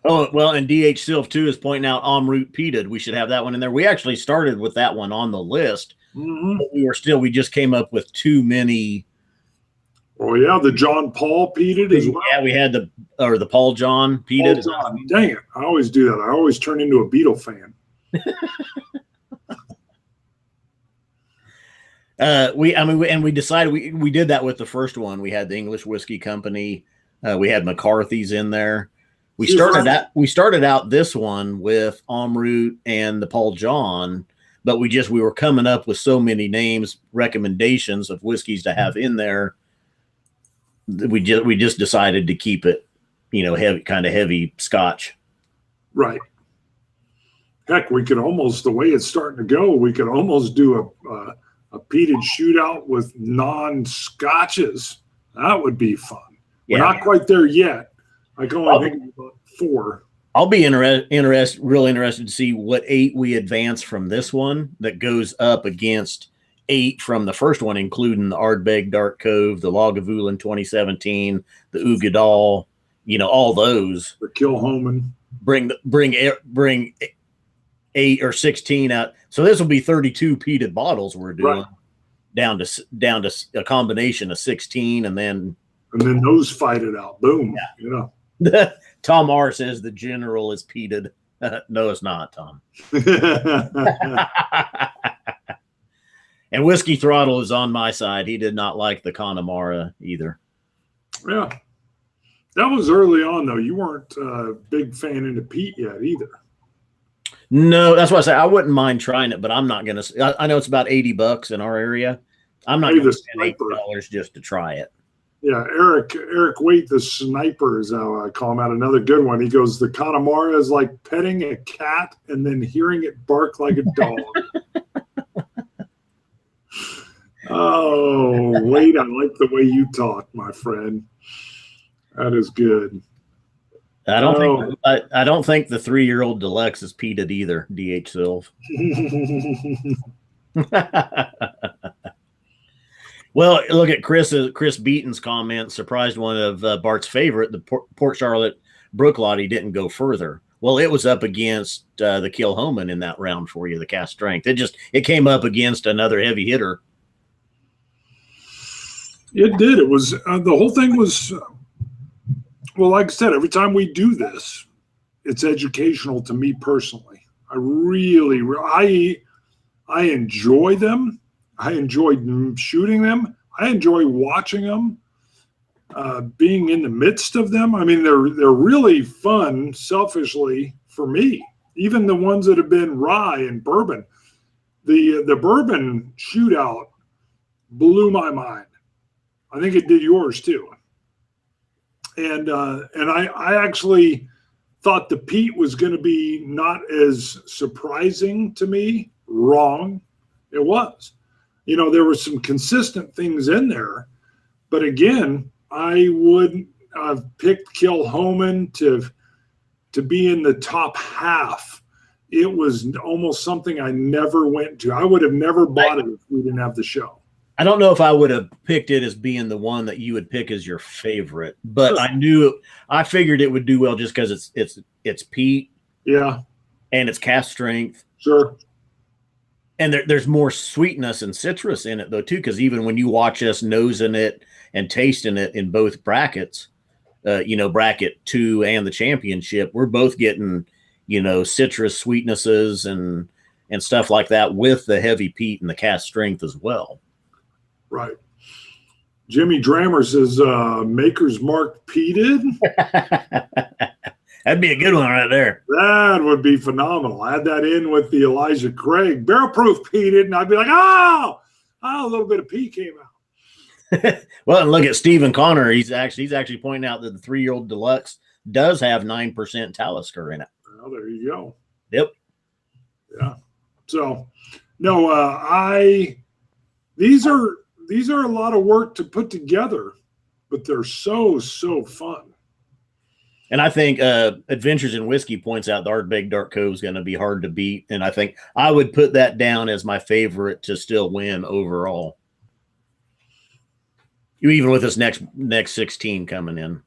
Oh, well, and DH Sylph, too, is pointing out en route peated. We should have that one in there. We actually started with that one on the list. Mm-hmm. But we just came up with too many. Oh, yeah, the John Paul peated as well. Yeah, we had the Paul John peated. Paul John. Dang it. I always do that. I always turn into a Beatle fan. We decided we did that with the first one. We had the English Whiskey Company. We had McCarthy's in there. We started out this one with en route and the Paul John, but we were coming up with so many names, recommendations of whiskeys to have in there. We just decided to keep it, heavy Scotch. Right. Heck, we could almost, the way it's starting to go, we could almost do a peated shootout with non-Scotches. That would be fun. Yeah. We're not quite there yet. I can only think about 4. I'll be real interested to see what 8 we advance from this one that goes up against 8 from the first one, including the Ardbeg Dark Cove, the Lagavulin 2017, the Ugadal, all those. The Kilhoman. Bring 8 or 16 out. So this will be 32 peated bottles we're doing, right, down to a combination of 16, and then those fight it out. Boom. Yeah. Tom R says the General is peated. No, it's not, Tom. And Whiskey Throttle is on my side. He did not like the Connemara either. Yeah. That was early on, though. You weren't a big fan into peat yet either. No, that's why I say I wouldn't mind trying it, but I'm not going to. I know it's about $80 in our area. I'm not going to spend $8 just to try it. Yeah, Eric Waite, the sniper is how I call him out. Another good one. He goes, the Connemara is like petting a cat and then hearing it bark like a dog. Oh, Wade, I like the way you talk, my friend. That is good. I don't think the 3-year-old Deluxe is peated either, DH Sylph. Well, look at Chris Beaton's comment. Surprised one of Bart's favorite, the Port Charlotte Brooklot. He didn't go further. Well, it was up against the Kilhoman in that round for you, the cast strength. It came up against another heavy hitter. It did. It was the whole thing was. Well, like I said, every time we do this, it's educational to me personally. I enjoy them. I enjoy shooting them. I enjoy watching them, being in the midst of them. I mean, they're really fun, selfishly, for me. Even the ones that have been rye and bourbon. The bourbon shootout blew my mind. I think it did yours too. And I actually thought the peat was going to be not as surprising to me. Wrong. It was. There were some consistent things in there. But again, I would have picked Kilhoman to be in the top half. It was almost something I never went to. I would have never bought it if we didn't have the show. I don't know if I would have picked it as being the one that you would pick as your favorite, but I figured it would do well just because it's peat. Yeah. And it's cast strength. Sure. And there's more sweetness and citrus in it though too, because even when you watch us nosing it and tasting it in both brackets, bracket 2 and the championship, we're both getting, citrus sweetnesses and stuff like that with the heavy peat and the cast strength as well. Right. Jimmy Drammer says, Maker's Mark peated. That'd be a good one right there. That would be phenomenal. Add that in with the Elijah Craig barrel proof peated, and I'd be like, oh, a little bit of peat came out. Well, and look at Stephen Connor. He's actually pointing out that the 3-year-old deluxe does have 9% Talisker in it. Well, there you go. Yep. Yeah. So, no, these are a lot of work to put together, but they're so fun. And I think Adventures in Whiskey points out the Ardbeg Dark Cove is going to be hard to beat. And I think I would put that down as my favorite to still win overall. Even with this next 16 coming in.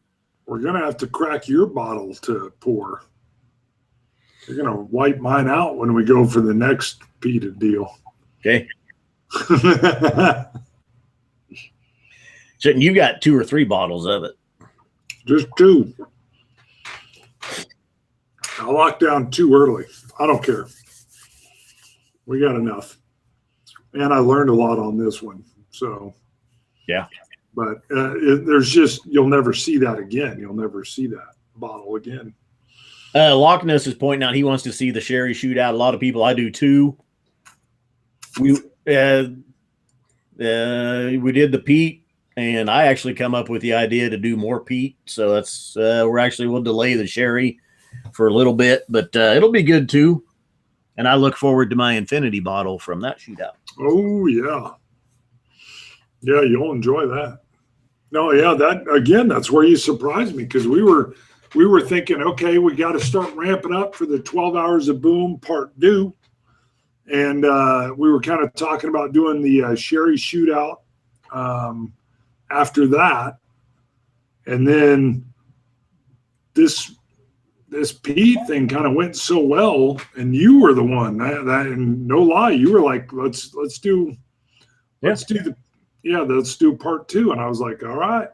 We're going to have to crack your bottle to pour. You're going to wipe mine out when we go for the next peated deal. Okay. So you got 2 or 3 bottles of it. Just 2. I locked down 2 early. I don't care. We got enough. And I learned a lot on this one. So, yeah. But there's just, you'll never see that again. You'll never see that bottle again. Loch Ness is pointing out he wants to see the sherry shootout. A lot of people, I do too. We did the peat, and I actually come up with the idea to do more peat. So that's we'll delay the sherry for a little bit, but it'll be good too. And I look forward to my infinity bottle from that shootout. Oh yeah. Yeah, you'll enjoy that. No, yeah, that's where you surprised me, because we were thinking, okay, we got to start ramping up for the 12 Hours of Boom Part 2. And we were kind of talking about doing the sherry shootout after that. And then this Peat thing kind of went so well, and you were the one that and no lie, you were like, let's do Part 2. And I was like, all right,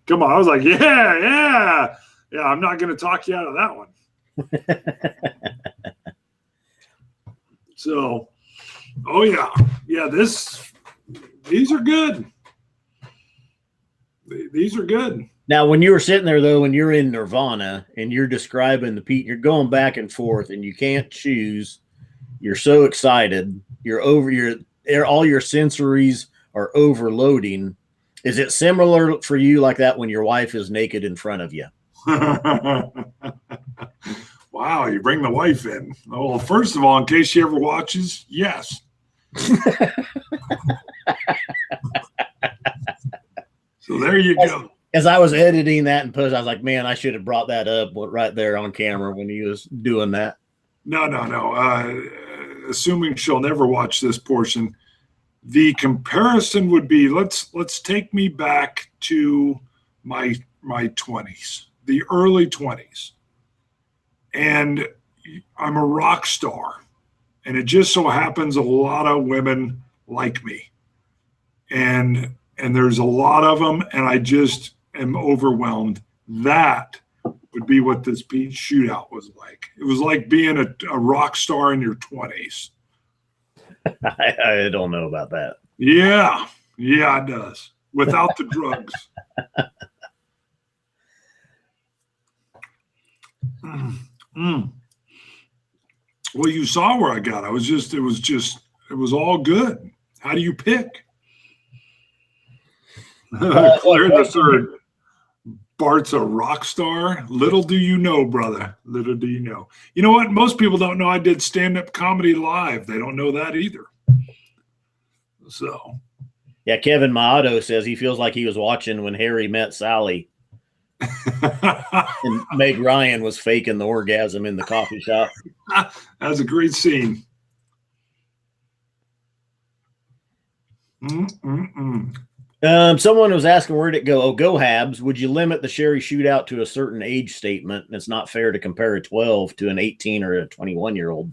come on. I was like, yeah, I'm not going to talk you out of that one. So, oh yeah, these are good. These are good. Now, when you were sitting there, though, when you're in Nirvana and you're describing the peat, you're going back and forth and you can't choose. You're so excited. You're over all your sensories are overloading. Is it similar for you like that when your wife is naked in front of you? Wow, you bring the wife in. Oh, well, first of all, in case she ever watches, yes. So there you go. As I was editing that and post, I was like, man, I should have brought that up right there on camera when he was doing that. No. Assuming she'll never watch this portion, the comparison would be, let's take me back to my 20s, the early 20s. And I'm a rock star. And it just so happens a lot of women like me. And there's a lot of them, and I just am overwhelmed. That would be what this Peat shootout was like. It was like being a rock star in your 20s. I don't know about that. Yeah, it does. Without the drugs. Well, you saw where I got. It was all good. How do you pick? Clear the third. Bart's a rock star. Little do you know, brother. Little do you know. You know what? Most people don't know I did stand-up comedy live. They don't know that either. So. Yeah, Kevin Maato says he feels like he was watching When Harry Met Sally. And Meg Ryan was faking the orgasm in the coffee shop. That's a great scene. Someone was asking where'd it go? Oh, go Habs. Would you limit the sherry shootout to a certain age statement? It's not fair to compare a 12 to an 18 or a 21-year-old.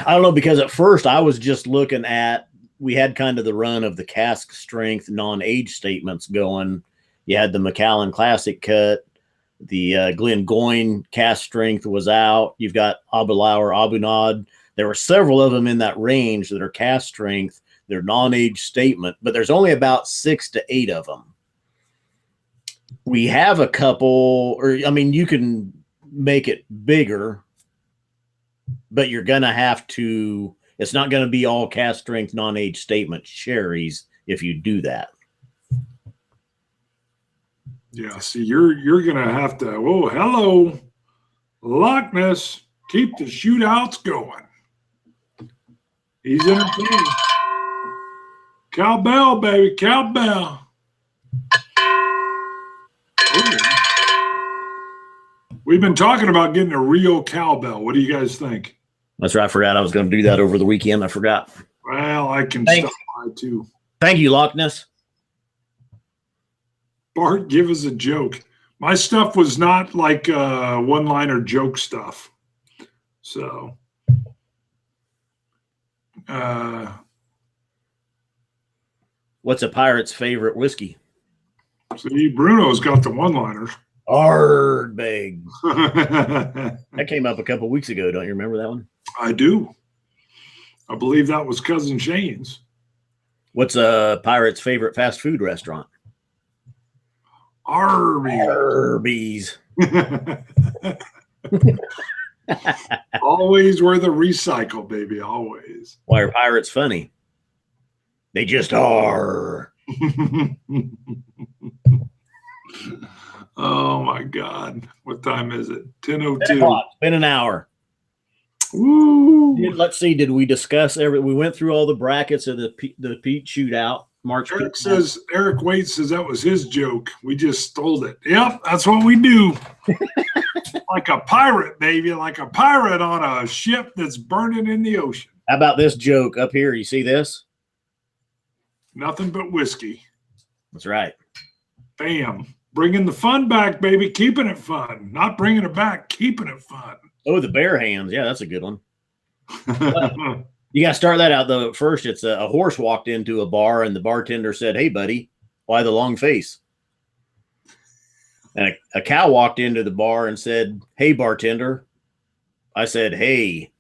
I don't know, because at first I was just looking at, we had kind of the run of the cask strength non-age statements going. You had the Macallan Classic cut. The Glengoyne cask strength was out. You've got Abulauer, Abunad. There were several of them in that range that are cask strength. They're non-age statement, but there's only about 6 to 8 of them. We have a couple, or I mean, you can make it bigger, but you're going to have to, it's not going to be all cask strength non-age statement sherries if you do that. Yeah, see, you're going to have to, oh, hello, Loch Ness, keep the shootouts going. He's entertaining. Cowbell, baby, cowbell. Ooh. We've been talking about getting a real cowbell. What do you guys think? That's right. I forgot I was going to do that over the weekend. I forgot. Well, I can stop by too. Thank you, Loch Ness. Bart, give us a joke. My stuff was not like one-liner joke stuff. So, what's a pirate's favorite whiskey? See, Bruno's got the one-liners. Ardbeg. That came up a couple weeks ago. Don't you remember that one? I do. I believe that was Cousin Shane's. What's a pirate's favorite fast food restaurant? Arby's. Arby's. Always worth a recycle, baby. Always. Why are pirates funny? They just are. Oh my God. What time is it? 10:02. It's been an hour. Woo. Let's see. Did we discuss we went through all the brackets of the Peat shootout. March. Eric Waite says that was his joke. We just stole it. Yep, that's what we do. Like a pirate, baby, like a pirate on a ship that's burning in the ocean. How about this joke up here? You see this? Nothing but whiskey. That's right. Bam. Bringing the fun back, baby. Keeping it fun. Not bringing it back, keeping it fun. Oh, the bare hands. Yeah, that's a good one. You got to start that out, though. First, it's a horse walked into a bar, and the bartender said, "Hey, buddy, why the long face?" And a cow walked into the bar and said, "Hey, bartender." I said, "Hey."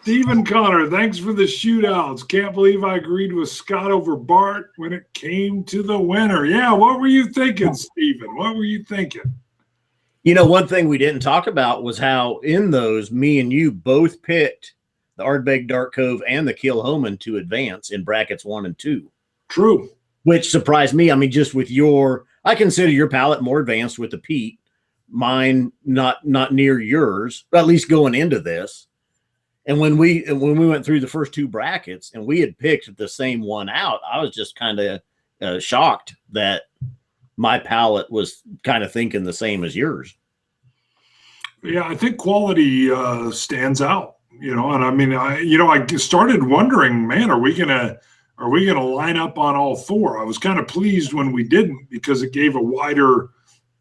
Stephen Connor, thanks for the shootouts. Can't believe I agreed with Scott over Bart when it came to the winner. Yeah, what were you thinking, Stephen? What were you thinking? You know, one thing we didn't talk about was how in those, me and you both picked the Ardbeg Dark Cove and the Kilhoman to advance in brackets 1 and 2. True. Which surprised me. I mean, just with I consider your palate more advanced with the Peat. Mine not near yours, or at least going into this. And when we went through the first 2 brackets and we had picked the same one out, I was just kind of shocked that my palate was kind of thinking the same as yours. Yeah, I think quality stands out, and I mean, I started wondering, man, are we gonna line up on all 4? I was kind of pleased when we didn't, because it gave a wider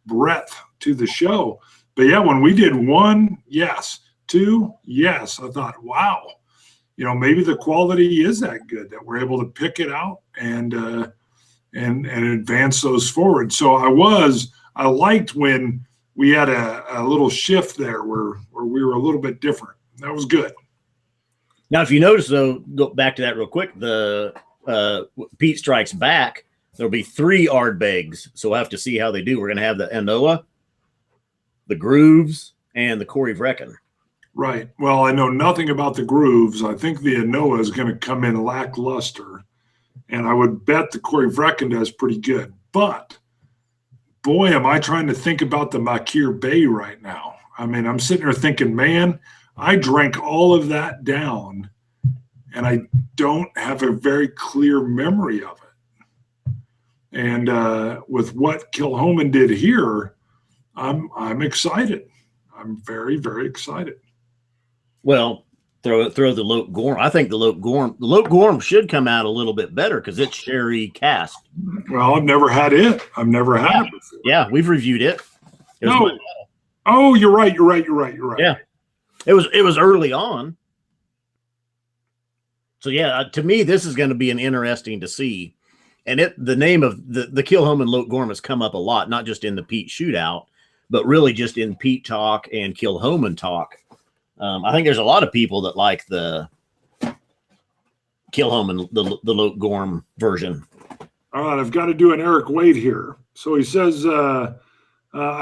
breadth to the show. But yeah, when we did 1, yes. 2, yes. I thought, wow, maybe the quality is that good that we're able to pick it out and advance those forward. So I liked when we had a little shift there where we were a little bit different. That was good. Now, if you notice, though, go back to that real quick. The Peat Strikes Back, there'll be 3 Ardbegs, so we'll have to see how they do. We're going to have the Enoa, the Grooves, and the Corey Vrecken. Right. Well, I know nothing about the Grooves. I think the Enoa is going to come in lackluster, and I would bet the Corey Vrecken does pretty good. But, boy, am I trying to think about the Makir Bay right now. I mean, I'm sitting there thinking, man, I drank all of that down, and I don't have a very clear memory of it. And with what Kilhoman did here, I'm excited. I'm very, very excited. Well, throw the Loke Gorm. I think the Loke Gorm should come out a little bit better because it's sherry cast. Well, I've never had it. I've never had it before. Yeah, we've reviewed it. No. Oh, you're right. Yeah. It was early on. So yeah, to me, this is going to be an interesting to see. And the name of the Kilhoman Loke Gorm has come up a lot, not just in the Peat shootout, but really just in Peat talk and Kilhoman talk. I think there's a lot of people that like the Kilhoman, the Loke Gorm version. All right, I've got to do an Eric Wade here. So he says, I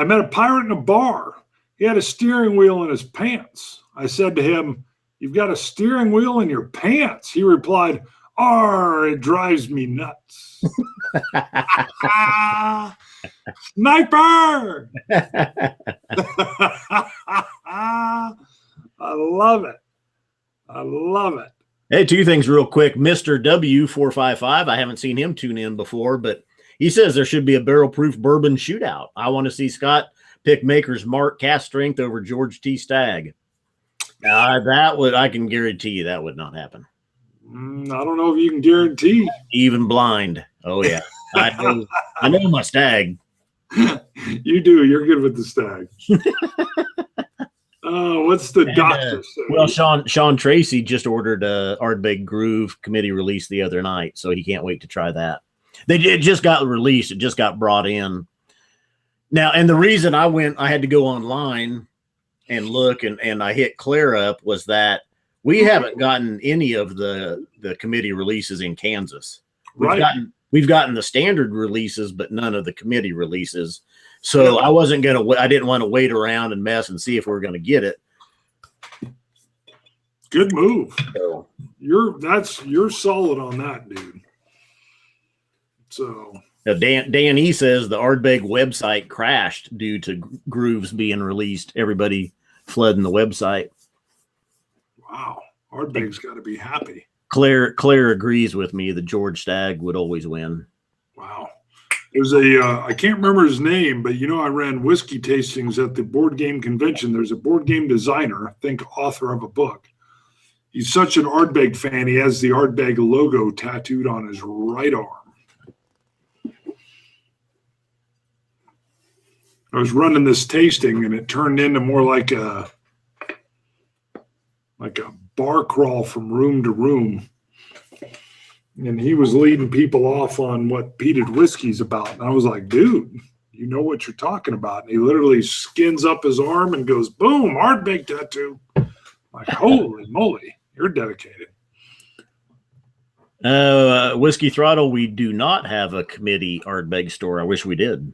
met a pirate in a bar. He had a steering wheel in his pants. I said to him, "You've got a steering wheel in your pants?" He replied, "Arr, it drives me nuts." Sniper! I love it. I love it. Hey, two things real quick. Mr. W455, I haven't seen him tune in before, but he says there should be a barrel-proof bourbon shootout. I want to see Scott pick Maker's Mark cast strength over George T. Stagg. I can guarantee you that would not happen. I don't know if you can guarantee. Even blind. Oh, yeah. I know my Stagg. You do. You're good with the Stagg. What's the doctor say? Well, Sean Tracy just ordered a Ardbeg Groove committee release the other night, so he can't wait to try that. It just got released. It just got brought in. Now, and the reason I had to go online and look and I hit clear up was that we haven't gotten any of the committee releases in Kansas. We've gotten the standard releases, but none of the committee releases. So I didn't want to wait around and mess and see if we were going to get it. Good move. So, you're solid on that, dude. So Dan E says the Ardbeg website crashed due to grooves being released. Everybody flooding the website. Wow. Ardbeg's got to be happy. Claire agrees with me that George Stagg would always win. Wow. There's I can't remember his name, but I ran whiskey tastings at the board game convention. There's a board game designer, I think author of a book. He's such an Ardbeg fan. He has the Ardbeg logo tattooed on his right arm. I was running this tasting and it turned into more like a bar crawl from room to room. And he was leading people off on what peated whiskey's about. And I was like, dude, you know what you're talking about. And he literally skins up his arm and goes, boom, Ardbeg tattoo. I'm like, holy moly, you're dedicated. Whiskey Throttle, we do not have a committee Ardbeg store. I wish we did.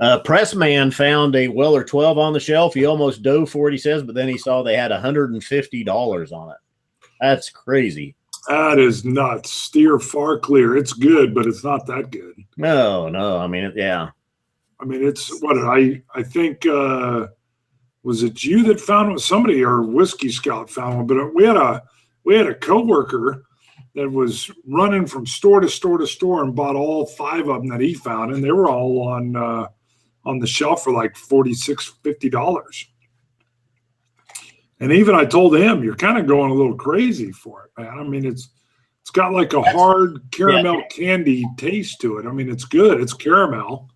Pressman found a Weller 12 on the shelf. He almost dove for it, he says, but then he saw they had $150 on it. That's crazy. That is nuts. Steer far clear. It's good, but it's not that good. No. I mean, yeah. I mean, it's what I think. Was it you that found it? Somebody or Whiskey Scout found one, but we had a coworker that was running from store to store to store and bought all 5 of them that he found, and they were all on the shelf for like $46, $50. And even I told him, you're kind of going a little crazy for it, man. I mean, it's got like a hard caramel candy taste to it. I mean, it's good. It's caramel.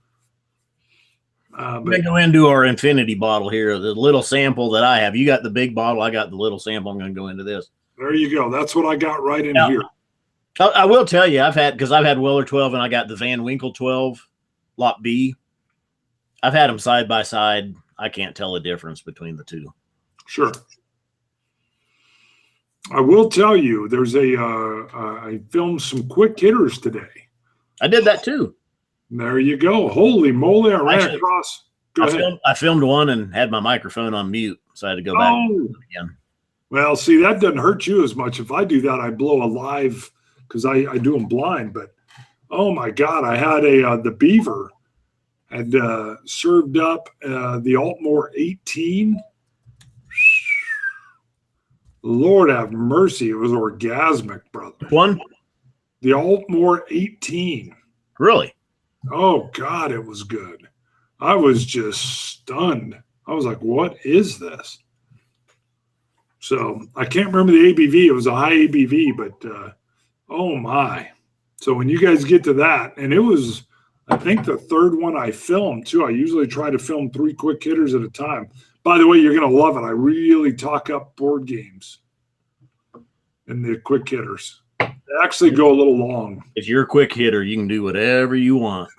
Let me go into our infinity bottle here. The little sample that I have. You got the big bottle. I got the little sample. I'm going to go into this. There you go. That's what I got right in here. I will tell you, I've had Weller 12 and I got the Van Winkle 12 Lot B. I've had them side by side. I can't tell the difference between the two. Sure. I will tell you, there's I filmed some quick hitters today. I did that too. There you go. Holy moly. I ran across. Go ahead. I filmed one and had my microphone on mute, so I had to go back again. Well, see, that doesn't hurt you as much. If I do that, I blow a live because I do them blind. But, oh, my God, I had the Beaver had served up the Altmore 18. Lord have mercy. It was orgasmic, brother. One? The Altmore 18. Really? Oh, God, it was good. I was just stunned. I was like, what is this? So I can't remember the ABV. It was a high ABV, but oh my. So when you guys get to that, and it was, I think, the third one I filmed too. I usually try to film 3 quick hitters at a time. By the way, you're going to love it. I really talk up board games in the quick hitters. They actually go a little long. If you're a quick hitter, you can do whatever you want.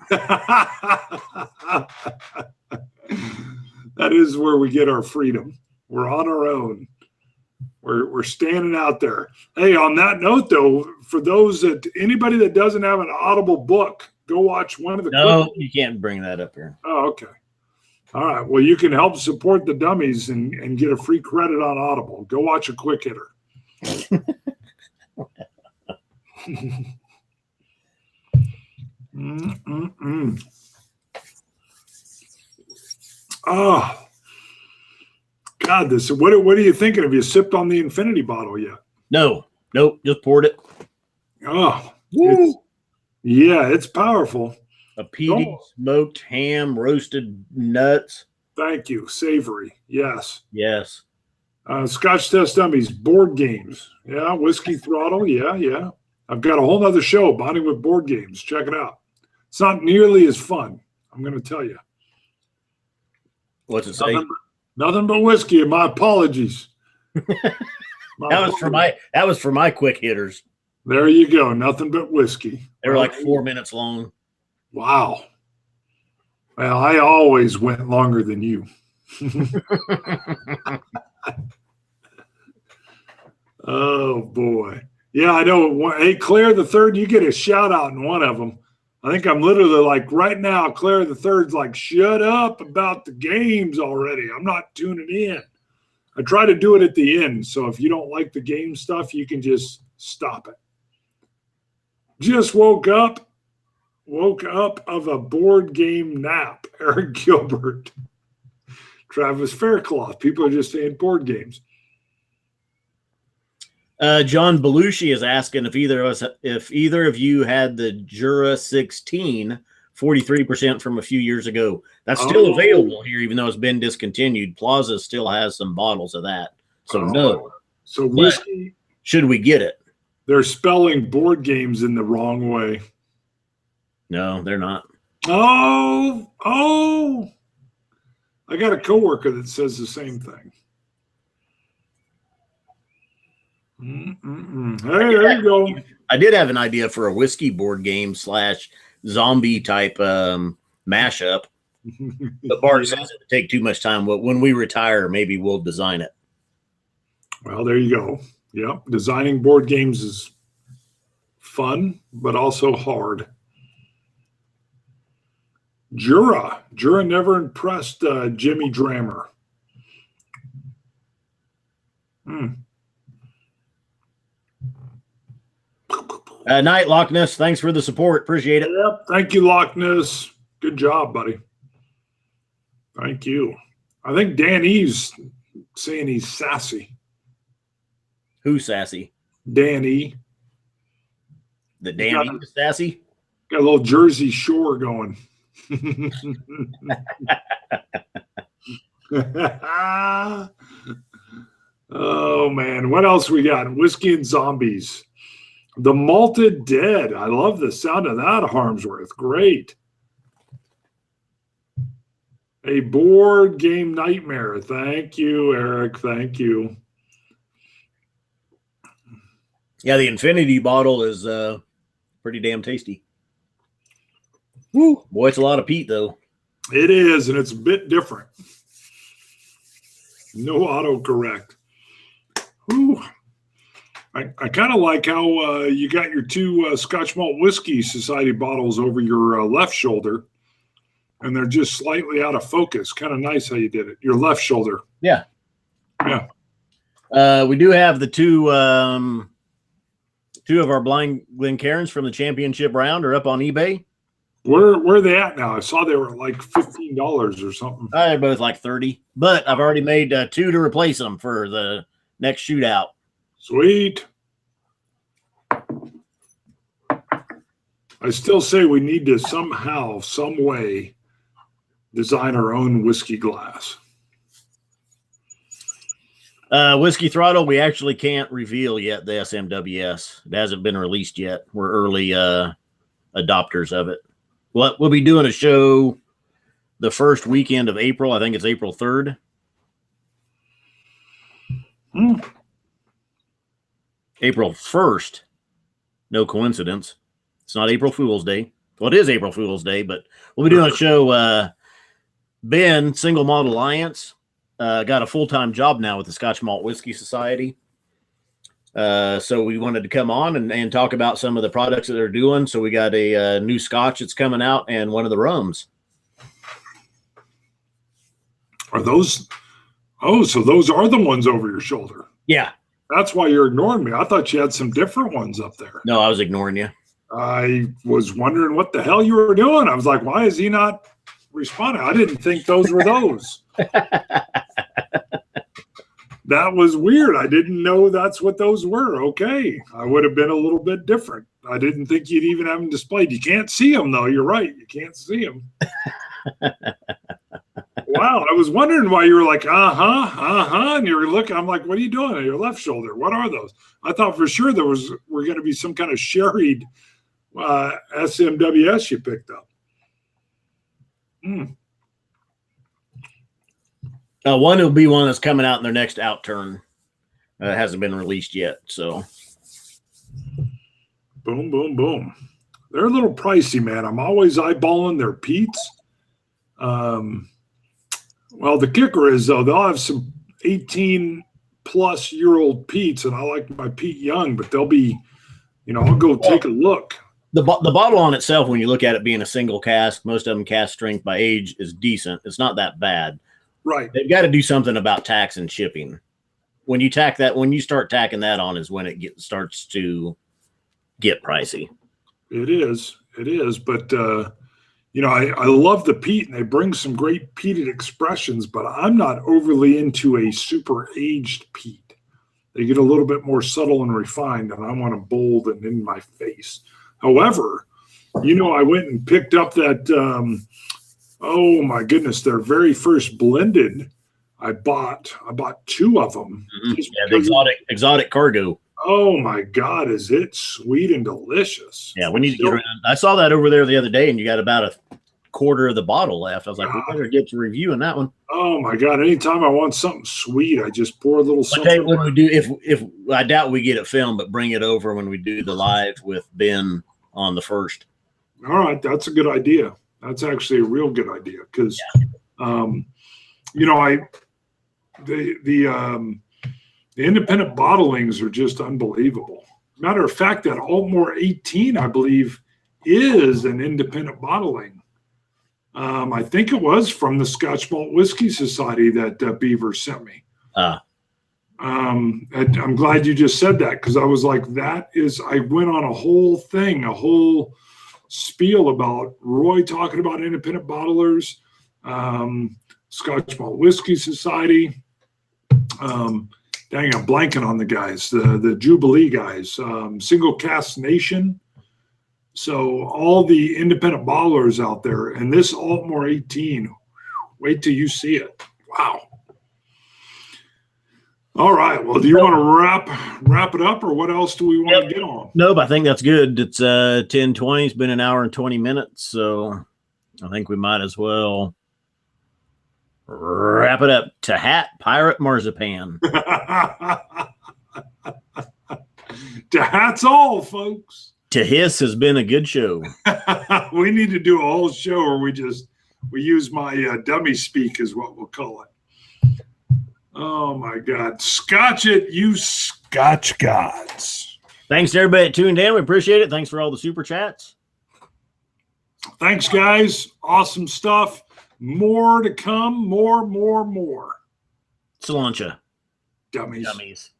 That is where we get our freedom. We're on our own. We're standing out there. Hey, on that note, though, for those anybody that doesn't have an Audible book, go watch one of the. No, you can't bring that up here. Oh, okay. All right. Well, you can help support the Dummies and get a free credit on Audible. Go watch a quick hitter. Oh, God, this. What are you thinking? Have you sipped on the infinity bottle yet? No, nope, just poured it. Oh, it's powerful. A peaty, smoked ham, roasted nuts. Thank you. Savory. Yes. Yes. Scotch Test Dummies, board games. Yeah. Whiskey Throttle. Yeah. I've got a whole other show, Bonding with Board Games. Check it out. It's not nearly as fun, I'm going to tell you. What's it say? Nothing but whiskey. My apologies. That was for my quick hitters. There you go. Nothing but whiskey. They were like 4 minutes long. Wow. Well, I always went longer than you. Oh, boy. Yeah, I know. Hey, Claire the Third, you get a shout out in one of them. I think I'm literally like right now, Claire the Third's like, shut up about the games already. I'm not tuning in. I try to do it at the end. So if you don't like the game stuff, you can just stop it. Just woke up of a board game nap. Eric Gilbert. Travis Faircloth. People are just saying board games. John Belushi is asking if either of you had the Jura 16 43% from a few years ago. That's still available here, even though it's been discontinued. Plaza still has some bottles of that. So no. So whiskey. Should we get it? They're spelling board games in the wrong way. No, they're not. Oh. I got a coworker that says the same thing. Hey, there you go. I did have an idea for a whiskey board game / zombie type mashup. But Bart says it would take too much time. But when we retire, maybe we'll design it. Well, there you go. Yep. Designing board games is fun, but also hard. Jura never impressed Jimmy Drammer. Night, Loch Ness. Thanks for the support. Appreciate it. Yep. Thank you, Loch Ness. Good job, buddy. Thank you. I think Dan E's saying he's sassy. Who's sassy? Dan E. The Dan E is sassy? Got a little Jersey Shore going. Oh, man. What else we got? Whiskey and Zombies. The Malted Dead. I love the sound of that, Harmsworth. Great. A board game nightmare. Thank you, Eric. Thank you. Yeah, the Infinity bottle is pretty damn tasty. Woo. Boy, it's a lot of peat, though. It is, and it's a bit different. No autocorrect. Woo. I kind of like how you got your 2 Scotch Malt Whiskey Society bottles over your left shoulder, and they're just slightly out of focus. Kind of nice how you did it. Your left shoulder. Yeah. Yeah. We do have the two of our blind Glencairns from the championship round are up on eBay. Where are they at now? I saw they were like $15 or something. They're both like 30, but I've already made 2 to replace them for the next shootout. Sweet. I still say we need to somehow, some way, design our own whiskey glass. Whiskey Throttle, we actually can't reveal yet the SMWS. It hasn't been released yet. We're early adopters of it. We'll be doing a show the first weekend of April. I think it's April 3rd. April 1st. No coincidence. It's not April Fool's Day. Well, it is April Fool's Day, but we'll be doing a show. Ben, Single Malt Alliance, got a full-time job now with the Scotch Malt Whiskey Society. So we wanted to come on and talk about some of the products that they're doing. So we got a new Scotch that's coming out and one of the rums. Are those? Oh, so those are the ones over your shoulder. Yeah. That's why you're ignoring me. I thought you had some different ones up there. No, I was ignoring you. I was wondering what the hell you were doing. I was like, why is he not responding? I didn't think those were those. That was weird. I didn't know that's what those were. Okay. I would have been a little bit different. I didn't think you'd even have them displayed. You can't see them, though. You're right. You can't see them. Wow. I was wondering why you were like, and you were looking. I'm like, what are you doing on your left shoulder? What are those? I thought for sure were going to be some kind of sherried SMWS you picked up. One will be one that's coming out in their next outturn. It hasn't been released yet. So, boom, boom, boom. They're a little pricey, man. I'm always eyeballing their Peats. Well, the kicker is, though, they'll have some 18-plus-year-old Peats, and I like my Peat young, but they'll be, I'll go take a look. The bottle on itself, when you look at it being a single cask, most of them cask strength by age is decent. It's not that bad. Right. They've got to do something about tax and shipping. When you start tacking that on is when it starts to get pricey. It is. But, I love the peat, and they bring some great peated expressions, but I'm not overly into a super aged peat. They get a little bit more subtle and refined, and I want them bold and in my face. However, I went and picked up that, oh my goodness, their very first blended. I bought 2 of them. Mm-hmm. Yeah, the exotic cargo. Oh my God, is it sweet and delicious? Yeah, we need to get around. I saw that over there the other day, and you got about a quarter of the bottle left. I was like, we better get to reviewing that one. Oh my God, anytime I want something sweet, I just pour a little something. When we do, if I doubt we get it filmed, but bring it over when we do the live with Ben on the 1st. All right, that's a good idea. That's actually a real good idea because, the independent bottlings are just unbelievable. Matter of fact, that Altmore 18, I believe, is an independent bottling. I think it was from the Scotch Malt Whiskey Society that Beaver sent me. I'm glad you just said that because I was like, I went on a whole spiel about Roy talking about independent bottlers, Scotch Malt Whiskey Society. Dang, I'm blanking on the guys, the Jubilee guys, Single Cask Nation. So all the independent bottlers out there, and this Altmore 18, wait till you see it. Wow. All right. Well, do you want to wrap it up, or what else do we want to get on? Nope, I think that's good. It's 10:20. It's been an hour and 20 minutes, so I think we might as well wrap it up. To hat pirate marzipan. To hats all, folks. To hiss has been a good show. We need to do a whole show where we use my dummy speak is what we'll call it. Oh my God. Scotch it, you Scotch gods. Thanks to everybody that tuned in. We appreciate it. Thanks for all the super chats. Thanks, guys. Awesome stuff. More to come. More. Cilantro. Dummies. Dummies.